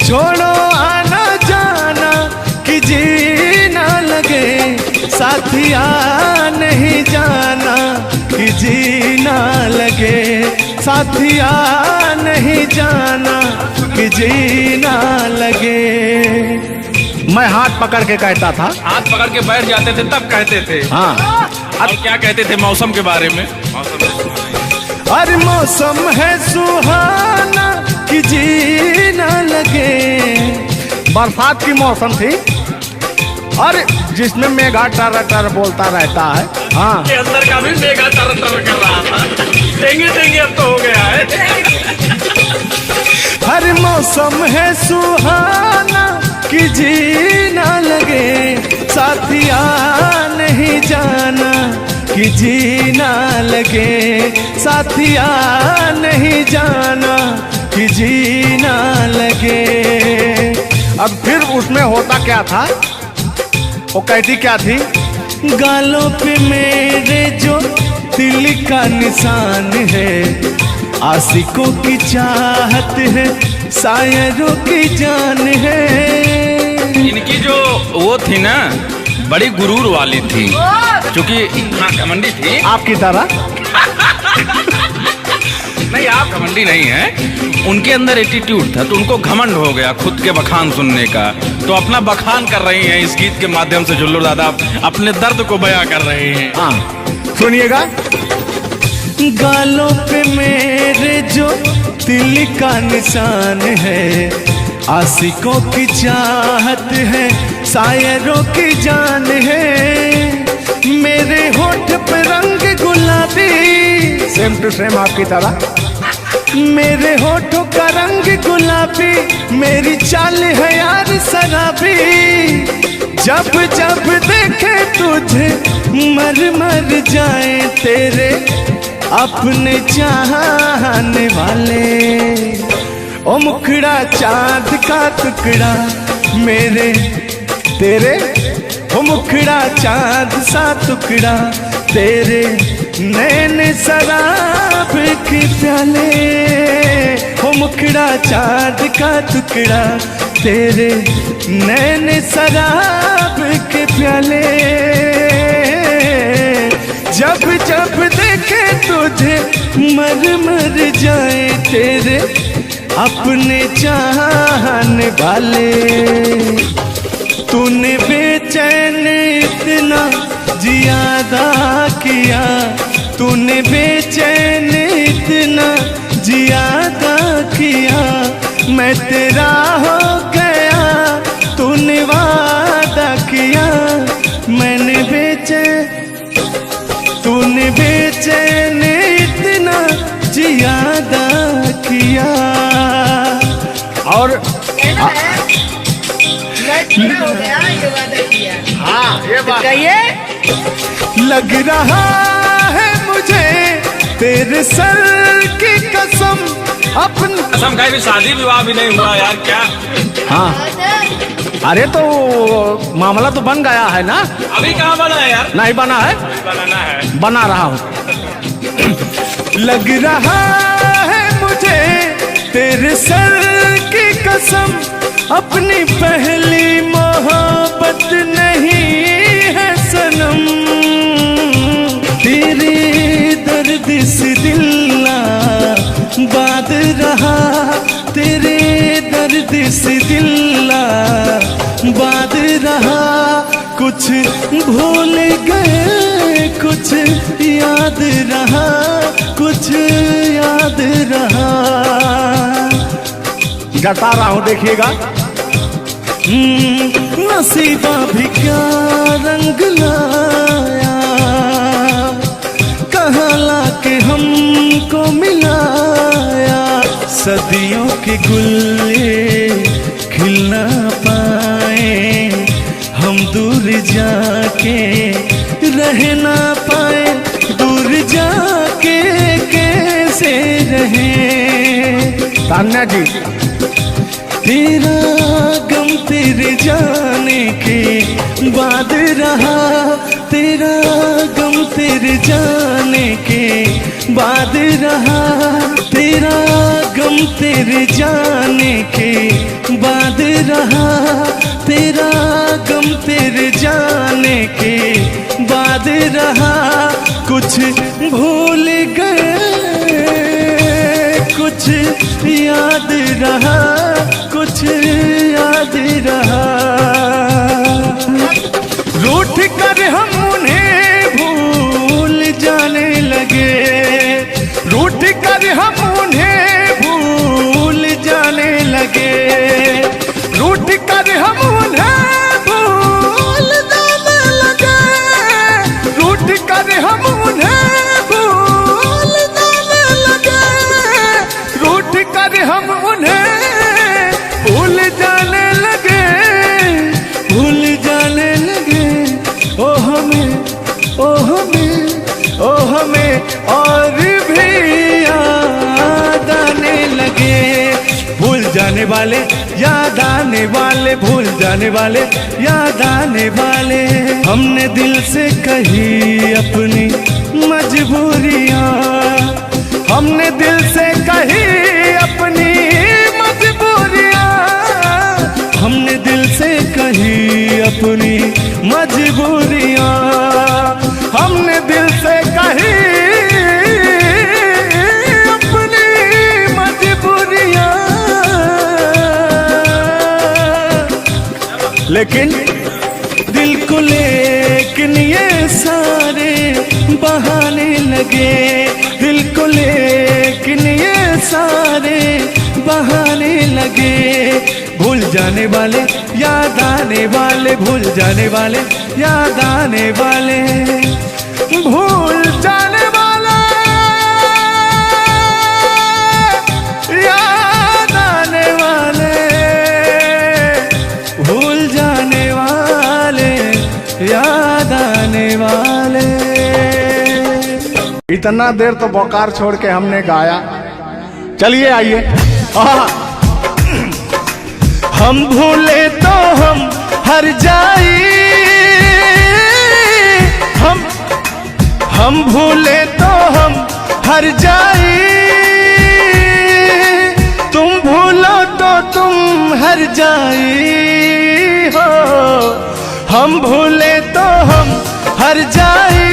छोड़ो आना जाना कि जी ना लगे, साथिया नहीं जाना कि जी ना लगे, साथिया नहीं जाना कि जी ना लगे।
मैं हाथ पकड़ के कहता था,
हाथ पकड़ के बैठ जाते थे तब कहते थे।
हाँ
अब क्या कहते थे मौसम के बारे में?
अरे मौसम है सुहाना कि जी ना लगे।
बरसात की मौसम थी, अरे जिसमें मेघा टर टर बोलता रहता है। हाँ
के अंदर का भी मेघा तर तर कर रहा था। देंगे देंगे अब तो हो गया है।
हर मौसम है सुहाना कि जी ना लगे, साथिया नहीं जाना कि जी ना लगे, साथिया नहीं जाना कि जी ना लगे।
अब फिर उसमें होता क्या था, वो कहती क्या थी,
गालों पे मेरे जो दिल का निशान है, आशिकों की चाहत है, शायरों की जान है।
इनकी जो वो थी ना, बड़ी गुरूर वाली थी, क्योंकि हाँ घमंडी थी।
आपकी तरह
नहीं, आप घमंडी नहीं हैं, उनके अंदर एटीट्यूड था, तो उनको घमंड हो गया खुद के बखान सुनने का। तो अपना बखान कर रही हैं इस गीत के माध्यम से। जुल्लुर दादा अपने दर्द को बयां कर रहे हैं।
हाँ सुनिएगा,
गालों पे मेरे जो दिल का निशान है, आशिकों की चाहत है, शायरों की जान है। मेरे होठ पे रंग गुलाबी,
सेम टू सेम आपकी तरह।
मेरे होठों का रंग गुलाबी, मेरी चाल है यार शराबी। जब जब देखे तुझे मर मर जाए तेरे अपने चाहने वाले। ओ मुखड़ा चांद का टुकड़ा मेरे तेरे, ओ मुखड़ा चांद सा टुकड़ा तेरे, नैन शराब के प्याले। ओ मुखड़ा चांद का टुकड़ा तेरे, नैन शराब के प्याले। जब जब देखे तुझे मर मर जाए तेरे अपने चाहने वाले। तूने बेचैन इतना जियादा किया, तूने बेचैन इतना जियादा किया। मैं तेरा हो गया, तूने वादा किया। मैंने तूने बेचैन इतना जियादा किया।
और
हो गया ये वादा किया।
हाँ ये बात
कहिए।
लग रहा है मुझे तेरे सर की कसम, अपनी
कसम खाई भी शादी विवाह भी नहीं हुआ यार क्या।
हाँ अरे तो मामला तो बन गया है ना।
अभी कहाँ बना है यार।
नहीं बना है,
बनाना है।
बना रहा हूँ।
लग रहा है मुझे तेरे सर की कसम, अपनी पहली मोहब्बत नहीं है सनम। तेरे दर्द से दिल बात रहा, तेरे दर्द से दिल बात रहा। कुछ भूल गए कुछ याद रहा, कुछ याद रहा।
जता रहा हूँ देखिएगा।
नसीबा भी क्या रंग लाया, कहाँ लाके हमको मिलाया। सदियों के गुल्ले खिल ना पाए, हम दूर जाके रह ना पाए। दूर जाके कैसे रहे
तान्या जी।
तेरा गम तेरे जाने के बाद रहा, तेरा गम तेरे जाने के बाद रहा। तेरा गम तेरे जाने के बाद रहा, तेरा गम तेरे जाने के बाद रहा। कुछ भूल गए कुछ याद रहा, कुछ याद रहा। रूठ कर हम उन्हें भूल जाने लगे, रूठ कर हम उन्हें भूल जाने लगे। रूठ कर हम उन्हें भूल जाने लगे, रूठ कर हम उन्हें भूल जाने लगे। रूठ कर हम उन्हें भूल जाने लगे, भूल जाने लगे। ओ हमें, ओ हमें, ओ हमें और भी याद आने लगे। भूल जाने वाले याद आने वाले, भूल जाने वाले याद आने वाले। हमने दिल से कही अपनी मजबूरियाँ, हमने दिल से कही अपनी मजबूरियाँ। हमने दिल से कही अपनी मजबूरियाँ, हमने दिल से कही अपनी मजबूरियाँ। लेकिन दिल को लेकिन ये सारे बहाने लगे, दिल को लेकिन ये सारे बहाने लगे। भूल जाने वाले याद आने वाले, भूल जाने वाले याद आने वाले, भूल जाने वाले
इतना देर तो बोकार छोड़ के हमने गाया, चलिए आइए।
हम भूले तो हम हर जाई, हम भूले तो हम हर जाई, तुम भूलो तो तुम हर जाई हो। हम भूले तो हम हर जाई,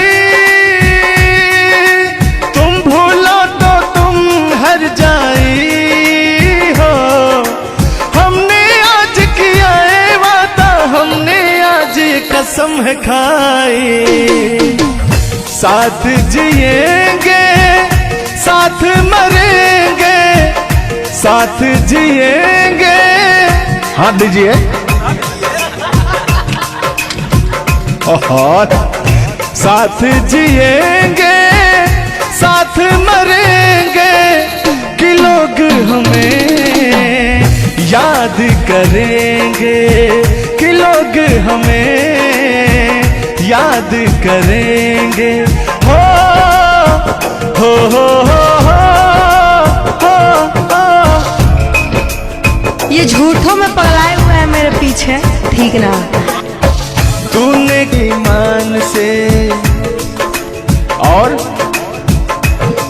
तुम भूलो तो तुम हर जाई हो। हमने आज किया है वादा, हमने आज कसम है खाई, साथ जिएंगे साथ मरेंगे, साथ जिएंगे।
हाथ दीजिए।
साथ जिएंगे साथ मरेंगे, कि लोग हमें याद करेंगे, कि लोग हमें याद करेंगे। हो हो हो हो हो हो।
ये झूठों में पगलाए हुए हैं मेरे पीछे, ठीक ना।
तूने ईमान से
और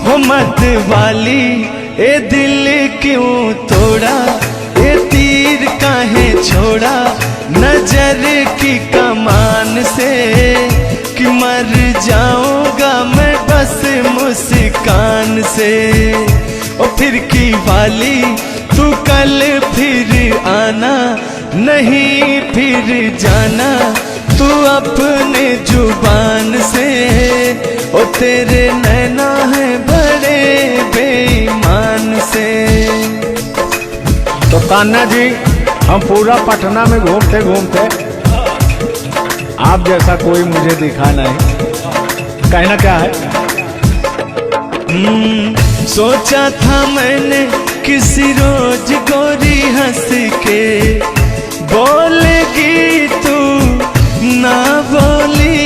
हो मत वाली, ए दिल क्यों तोड़ा, ए तीर काहे छोड़ा नजर की कमान से, कि मर जाऊंगा मैं बस मुस्कान से। ओ फिर की वाली तू कल फिर आना, नहीं फिर जाना तू अपने जुबान से। ओ तेरे नैना है बड़े बेईमान से।
तो तान्या जी, हम पूरा पटना में घूमते घूमते आप जैसा कोई मुझे दिखा नहीं, कहना क्या है?
सोचा था मैंने किसी रोज गोरी हंस के बोलेगी तू ना बोली,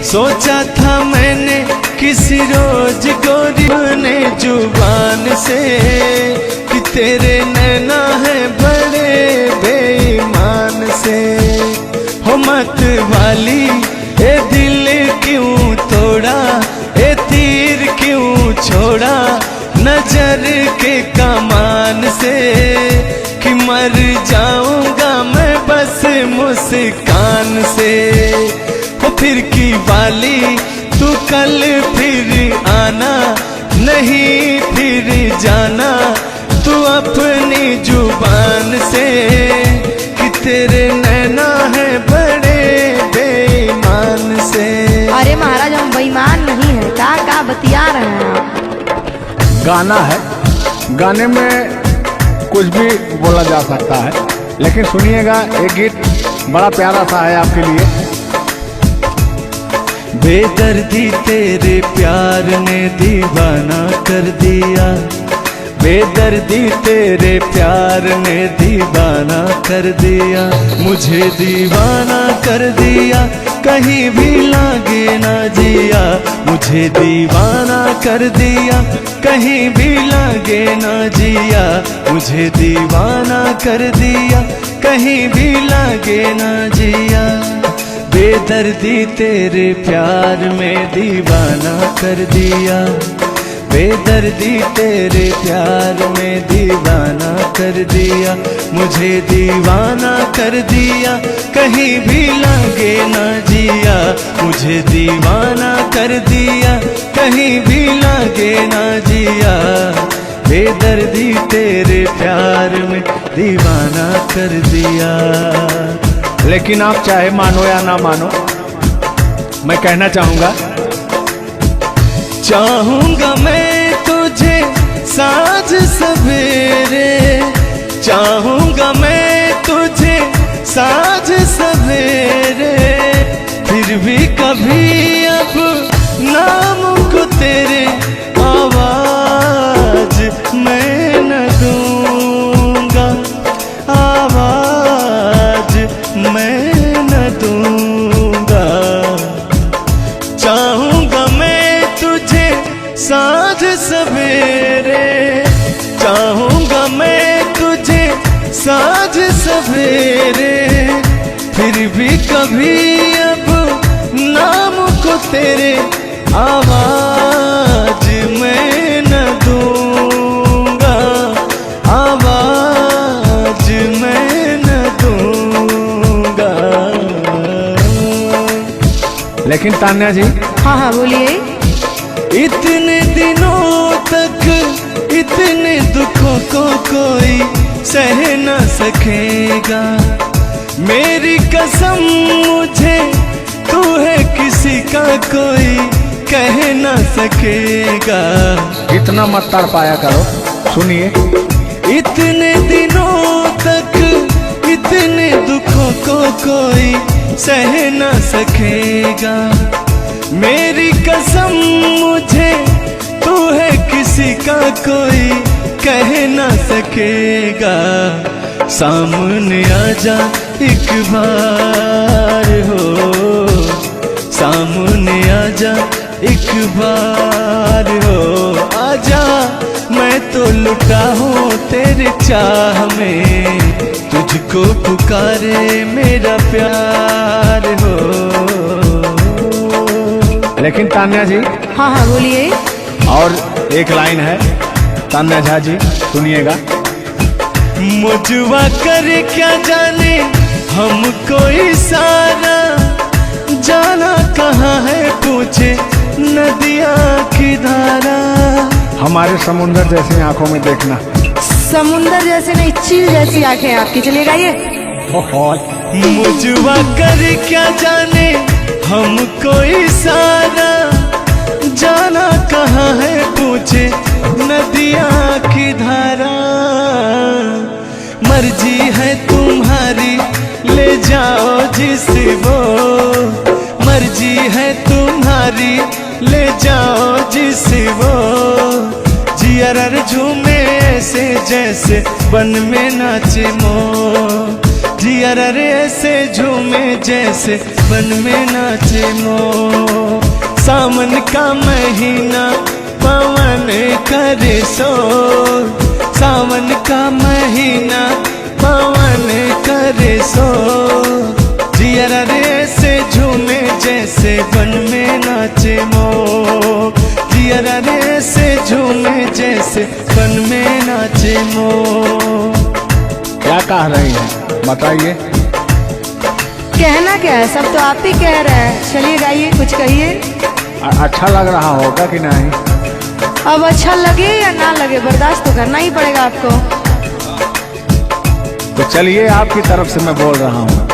सोचा था मैंने किसी रोज गोरी ने जुबान से, कि तेरे नैना है बड़े बेईमान से। हो मत वाली, ए दिल क्यों तोड़ा, ए तीर क्यों छोड़ा नजर के कमान से, कि मर जाऊंगा मैं बस मुस्कान से। हो फिर की वाली तू कल फिर आना, नहीं फिर जाना तू अपनी जुबान से, कि तेरे नैना है बड़े बेईमान से।
अरे महाराज, हम बेईमान नहीं है, का बतिया रहे हैं आप।
गाना है, गाने में कुछ भी बोला जा सकता है, लेकिन सुनिएगा, एक गीत बड़ा प्यारा सा है आपके लिए।
बेदर्दी तेरे प्यार ने दीवाना कर दिया, बेदर्दी तेरे प्यार ने दीवाना कर दिया, मुझे दीवाना कर दिया, कहीं भी लागे ना जिया, मुझे दीवाना कर दिया, कहीं भी लागे ना जिया, मुझे दीवाना कर दिया, कहीं भी लागे ना जिया। बेदर्दी तेरे प्यार में दीवाना कर दिया, बेदर्दी तेरे प्यार में दीवाना कर दिया, मुझे दीवाना कर दिया, कहीं भी लागे ना जिया, मुझे दीवाना कर दिया, कहीं भी लागे ना जिया। बेदर्दी तेरे प्यार में दीवाना कर दिया।
लेकिन आप चाहे मानो या ना मानो, मैं कहना चाहूंगा,
चाहूंगा मैं तुझे साँझ सवेरे, चाहूंगा मैं तुझे साँझ सवेरे, फिर भी कभी अब नाम को तेरे आवाज मैं न दूंगा, आवाज मैं न दूंगा। चाहूंगा मैं साँझ सवेरे, चाहूंगा मैं तुझे साँझ सवेरे, फिर भी कभी अब नाम को तेरे आवाज मैं न दूंगा, आवाज मैं न दूंगा।
लेकिन तान्या जी,
हाँ हाँ बोलिए।
इतने दिनों तक इतने दुखों को कोई सह न सकेगा, मेरी कसम मुझे तू है किसी का कोई कह न सकेगा।
इतना मत तड़पाया करो, सुनिए।
इतने दिनों तक इतने दुखों को कोई सह न सकेगा, मेरी कसम मुझे तू है किसी का कोई कह न सकेगा। सामने आजा एक बार हो, सामने आजा एक बार हो, आजा मैं तो लुटा हूँ तेरे चाह में, तुझको पुकारे मेरा प्यार हो।
लेकिन तान्या जी,
हाँ हाँ बोलिए।
और एक लाइन है, तान्या झा जी सुनिएगा।
मुझवा करे क्या जाने हमको इशारा, जाना कहाँ है पूछे नदिया की धारा।
हमारे समुंदर जैसी आंखों में देखना।
समुंदर जैसे नहीं, चील जैसी आंखें आपकी, चलिए गाइए।
मुझवा करे क्या जाने हमको इशारा, जाना कहाँ है पूछे नदिया की धारा। मर्जी है तुम्हारी ले जाओ जिस वो, मर्जी है तुम्हारी ले जाओ जिस वो, जियर झूमे ऐसे जैसे बन में नाचे मो, जियर ऐसे झूमे जैसे बन में नाचे मो। सावन का महीना पवन करे शोर, सावन का महीना पवन करे शोर, जियर से झूमे जैसे बन में नाचे मो, जियर से झूमे जैसे बन में नाचे मो।
क्या कह रही हैं बताइए।
कहना क्या है, सब तो आप ही कह रहे हैं, चलिए गाइए, कुछ कहिए।
अच्छा लग रहा होगा कि नहीं?
अब अच्छा लगे या ना लगे, बर्दाश्त तो करना ही पड़ेगा आपको।
तो चलिए, आपकी तरफ से मैं बोल रहा हूँ।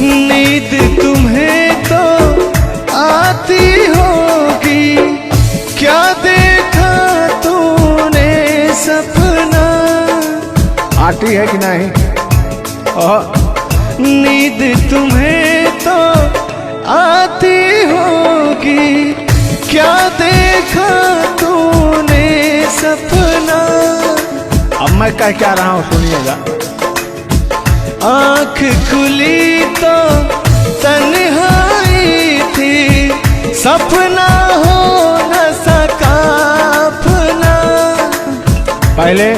नींद तुम्हें तो आती होगी, क्या देखा तूने सपना।
आती है कि नहीं?
नींद तुम्हें तो आती होगी, क्या देखा तूने सपना।
अब मैं कह क्या रहा हूँ सुनिएगा।
आँख खुली तो तन्हाई थी, सपना हो न सका अपना।
पहले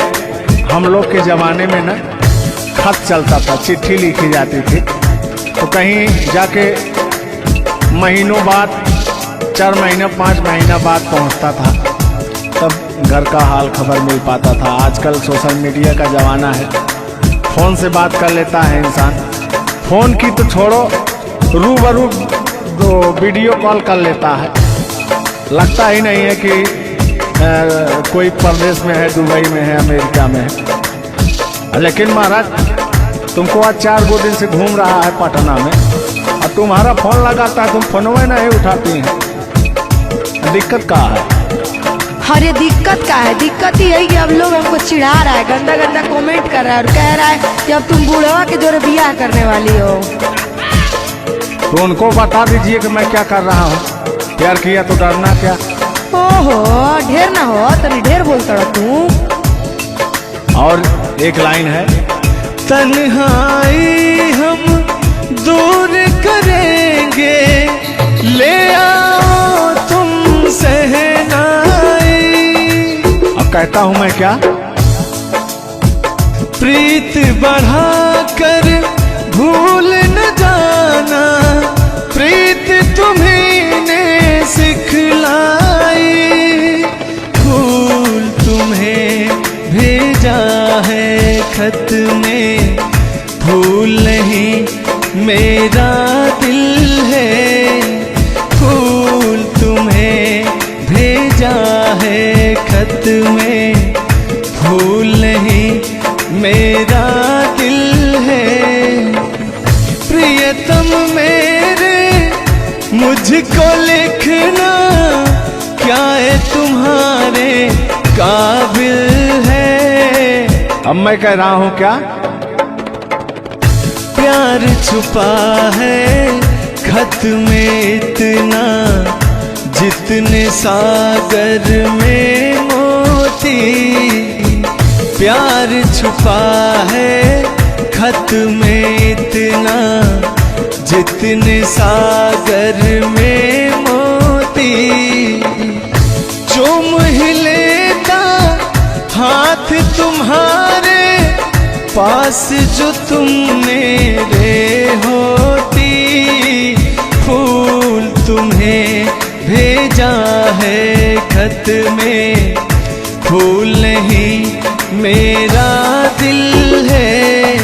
हम लोग के जमाने में ना खत चलता था, चिट्ठी लिखी जाती थी, तो कहीं जाके महीनों बाद, 4 महीना 5 महीना बाद पहुंचता था, तब घर का हाल खबर मिल पाता था। आजकल सोशल मीडिया का ज़माना है, फ़ोन से बात कर लेता है इंसान। फ़ोन की तो छोड़ो, रूबरू वीडियो कॉल कर लेता है। लगता ही नहीं है कि कोई परदेश में है, दुबई में है, अमेरिका में है। लेकिन महाराज, तुमको आज 4 दिन से घूम रहा है पटना में, और तुम्हारा फोन लगाता है, तुम फोनवे नहीं उठाती हैं। दिक्कत कहाँ है?
अरे दिक्कत का है, दिक्कत ही है कि अब लोग हमको चिढ़ा रहा है, गंदा गंदा कमेंट कर रहा है और कह रहा है कि अब तुम बूढ़वा के जोरे बियाह करने वाली हो।
तो उनको बता दीजिए कि मैं क्या कर रहा हूँ। प्यार किया तो डरना क्या?
ओहो, ढेर ना हो, तनी ढेर बोलता रहा तू।
और एक लाइन है,
तन्हाई हम दूर करेंगे, ले आओ तुम सह
कहता हूं मैं क्या?
प्रीत बढ़ाकर भूल न जाना, प्रीत तुम्हीं ने सिखलाई। फूल तुम्हें भेजा है खत में, फूल नहीं मेरा दिल है। फूल तुम्हें भेजा है खत में, फूल नहीं मेरा दिल है। प्रियतम मेरे मुझको लिखना, क्या है तुम्हारे काबिल है।
अब मैं कह रहा हूं क्या?
प्यार छुपा है खत में इतना, जितने सागर में मोती। प्यार छुपा है खत में इतना, जितने सागर में मोती। चूम ही लेता हाथ तुम्हारे, पास जो तुमने रे होती। फूल तुम्हें भेजा है खत में, फूल नहीं मेरा दिल है।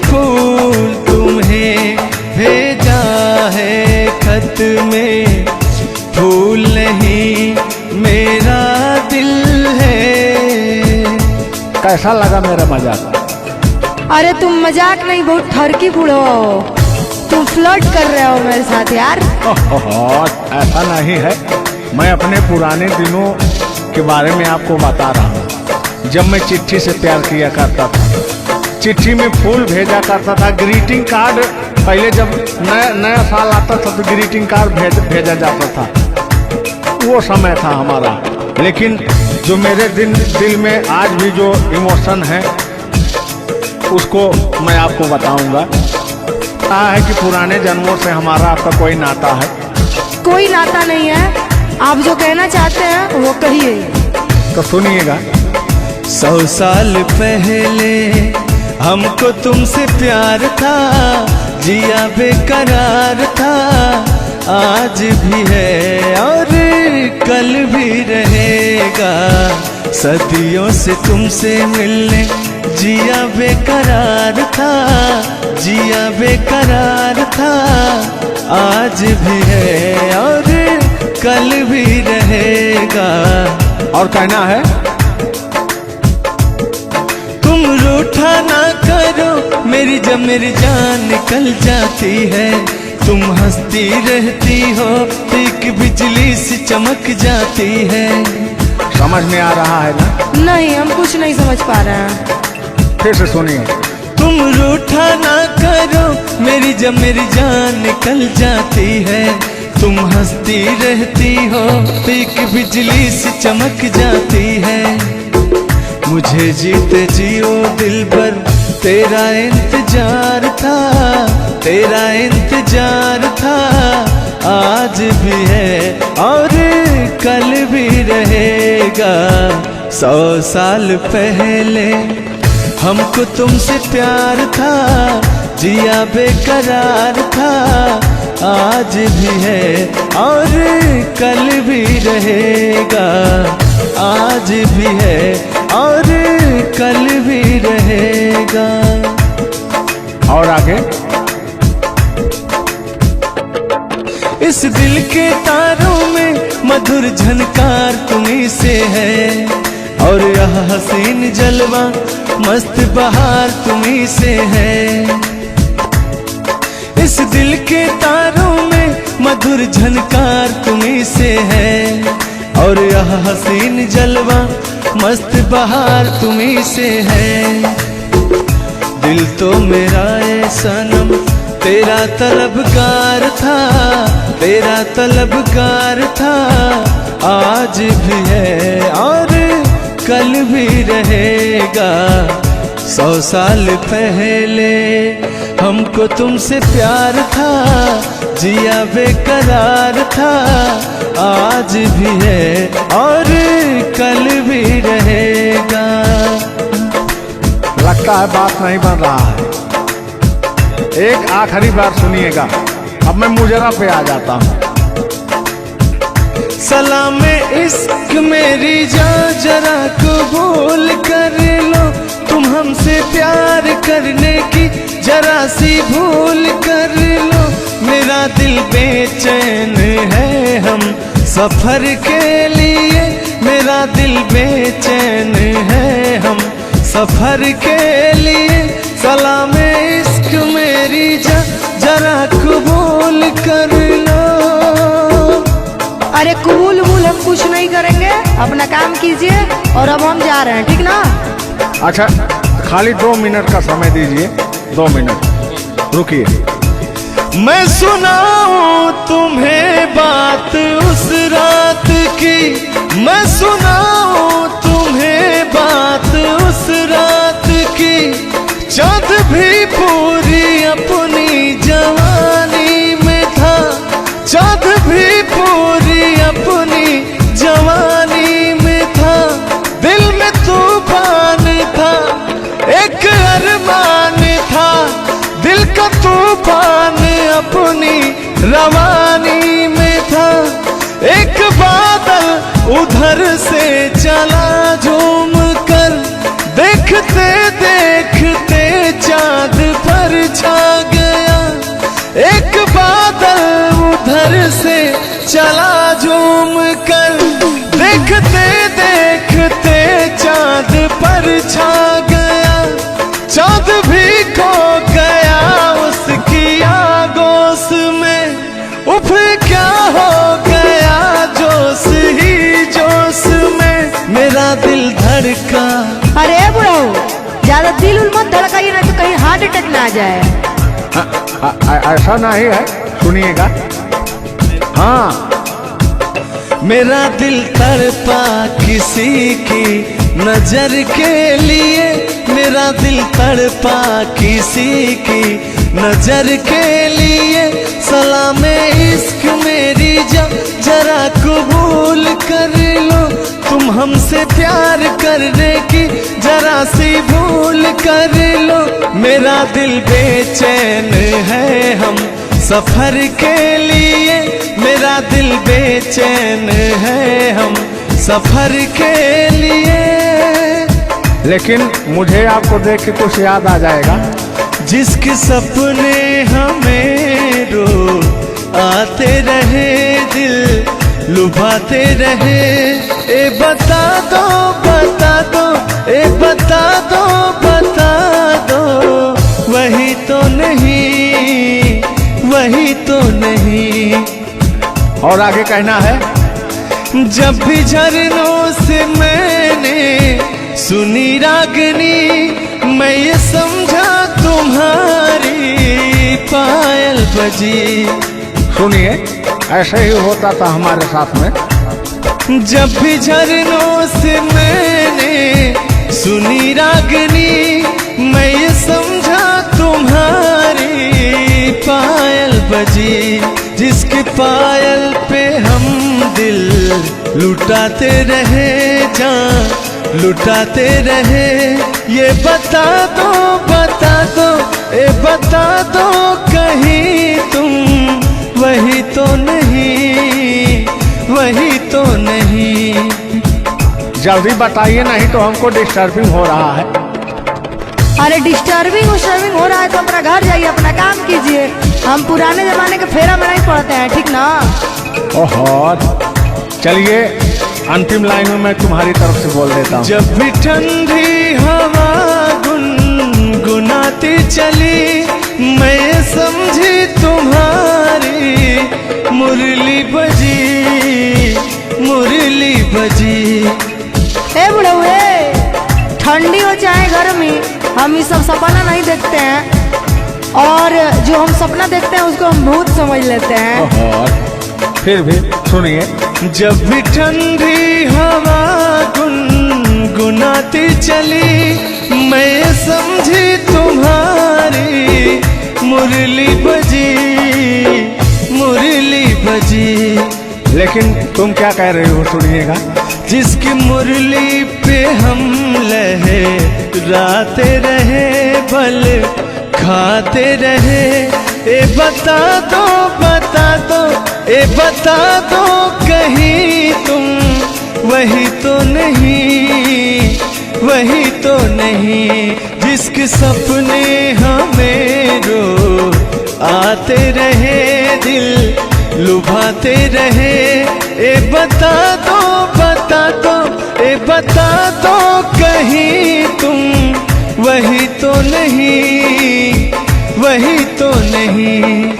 फूल तुम्हें भेजा है खत में, फूल नहीं मेरा दिल है।
कैसा लगा मेरा मजाक?
अरे तुम मजाक नहीं, बहुत ठरकी बूढ़ो हो। तुम फ्लर्ट कर रहे हो मेरे साथ यार।
ऐसा नहीं है, मैं अपने पुराने दिनों के बारे में आपको बता रहा हूँ। जब मैं चिट्ठी से प्यार किया करता था, चिट्ठी में फूल भेजा करता था, ग्रीटिंग कार्ड। पहले जब नया साल आता था तो ग्रीटिंग कार्ड भेजा जाता था, वो समय था हमारा। लेकिन जो मेरे दिल में आज भी जो इमोशन है, उसको मैं आपको बताऊंगा। कहा है कि पुराने जन्मों से हमारा आपका कोई नाता है।
कोई नाता नहीं है, आप जो कहना चाहते हैं वो कहिए।
तो सुनिएगा।
100 साल पहले हमको तुमसे प्यार था, जिया बेकरार था। आज भी है और कल भी रहेगा, सदियों से तुमसे मिलने जिया बेकरार था, जिया बेकरार था। आज भी है और कल भी रहेगा।
और कहना है,
तुम रूठा ना करो मेरी, जब मेरी जान निकल जाती है। तुम हंसती रहती हो, एक बिजली सी चमक जाती है।
समझ में आ रहा है ना?
नहीं, हम कुछ नहीं समझ पा रहे हैं।
फिर से सुनिए।
तुम रूठा ना करो मेरी, जब मेरी जान निकल जाती है। तुम हंसती रहती हो, एक बिजली सी चमक जाती है। मुझे जीते जियो दिल भर तेरा इंतजार था, तेरा इंतजार था। आज भी है और कल भी रहेगा। 100 साल पहले हमको तुमसे प्यार था, जिया बेकरार था। आज भी है और कल भी रहेगा। आज भी है और कल भी रहेगा।
और आगे,
इस दिल के तारों में मधुर झनकार तुम्हीं से है, और यह हसीन जलवा मस्त बहार तुम्हीं से है। इस दिल के तारों में मधुर झनकार तुम्हीं से है, और यह हसीन जलवा मस्त बहार तुम्हीं से है। दिल तो मेरा ए सनम तेरा तलबगार था, तेरा तलबगार था। आज भी है और कल भी रहेगा। 100 साल पहले हमको तुमसे प्यार था, जिया बेकरार था। आज भी है और कल भी रहेगा।
लगता है बात नहीं बन रहा है। एक आखिरी बार सुनिएगा, अब मैं मुजरा पे आ जाता हूँ।
सलाम इश्क मेरी जान जरा कबूल कर लो, तुम हमसे प्यार करने की जरा सी भूल कर लो। मेरा दिल बेचैन है हम सफर के लिए, मेरा दिल बेचैन है हम सफर के लिए। सलाम इश्क मेरी जरा कबूल कर लो।
अरे कबूल वबूल हम कुछ नहीं करेंगे, अपना काम कीजिए और अब हम जा रहे हैं, ठीक ना?
अच्छा, खाली 2 मिनट का समय दीजिए, 2 मिनट रुकिए।
मैं सुनाऊं तुम्हें बात उस रात की, मैं सुनाऊं तुम्हें बात उस रात की। चाँद भी पूरी अपनी जवानी में था, चाँद भी पूरी अपनी जवानी में था। दिल में तूफान था, एक अरमान था, दिल का तूफान अपनी रवानी में था। एक बादल उधर से चला झूम कर, देखते देखते चाँद पर छा गया। एक बादल उधर से चला झूम कर, देखते देखते चाँद पर छा गया। चाँद भी खो गया उसकी आगोश में, उफ क्या हो गया जोश ही जोश में। मेरा दिल धड़का।
अरे बुढ़ाऊ, ज्यादा दिल उल मत धड़काइए ना तो कहीं हार्ट अटैक ना आ जाए।
ऐसा नहीं है, सुनिएगा। हाँ,
मेरा दिल तड़पा किसी की नजर के लिए, मेरा दिल तड़पा किसी की नजर के लिए। सलाम इश्क मेरी जरा कबूल कर लो, तुम हमसे प्यार करने की जरा सी भूल कर लो। मेरा दिल बेचैन है हम सफर के लिए, मेरा दिल बेचैन है हम सफर के लिए।
लेकिन मुझे आपको देख के कुछ याद आ जाएगा।
जिसके सपने हमें रो आते रहे, दिल लुभाते रहे। ए बता दो बता दो, ए बता दो बता दो, वही तो नहीं, वही तो नहीं।
और आगे कहना है,
जब भी झरनों से मैंने सुनी रागनी, मैं ये समझा तुम्हारी पायल बजी।
सुनिए, ऐसे ही होता था हमारे साथ में।
जब भी झरनों से मैंने सुनी रागनी, मैं ये समझा तुम्हारी पायल बजी। जिसके पायल पे हम दिल लुटाते रहे, जान लुटाते रहे। ये बता दो बता दो, ए बता दो कहीं तुम वही तो नहीं, वही तो नहीं।
जल्दी बताइए, नहीं तो हमको डिस्टर्बिंग हो रहा है।
अरे डिस्टर्बिंग हो रहा है तो अपना घर जाइए, अपना काम कीजिए। हम पुराने जमाने के फेरा में नहीं पड़ते हैं, ठीक ना?
ओहो, चलिए अंतिम लाइन में मैं तुम्हारी तरफ से बोल देता हूँ।
जब भी ठंडी हवा गुनगुनाती चली, मैं समझी तुम्हारी मुरली बजी, मुरली बजी।
ए बुढ़ऊ, ठंडी हो चाहे गर्मी, हम ये सब सपना नहीं देखते हैं, और जो हम सपना देखते हैं उसको हम भूत समझ लेते हैं।
ओहो, फिर भी सुनिए।
जब भी ठंडी हवा गुनगुनाती चली, मैं समझी तुम्हारी मुरली बजी, मुरली बजी।
लेकिन तुम क्या कह रही हो सुनिएगा।
जिसकी मुरली पे हम लहराते रहे, बल खाते रहे, ए बता दो बता दो, ए बता दो कहीं तुम वही तो नहीं, वही तो नहीं। जिसके सपने हमें रो आते रहे, दिल लुभाते रहे, ए बता दो बता दो, ए बता दो कहीं तुम वही तो नहीं, वही तो नहीं।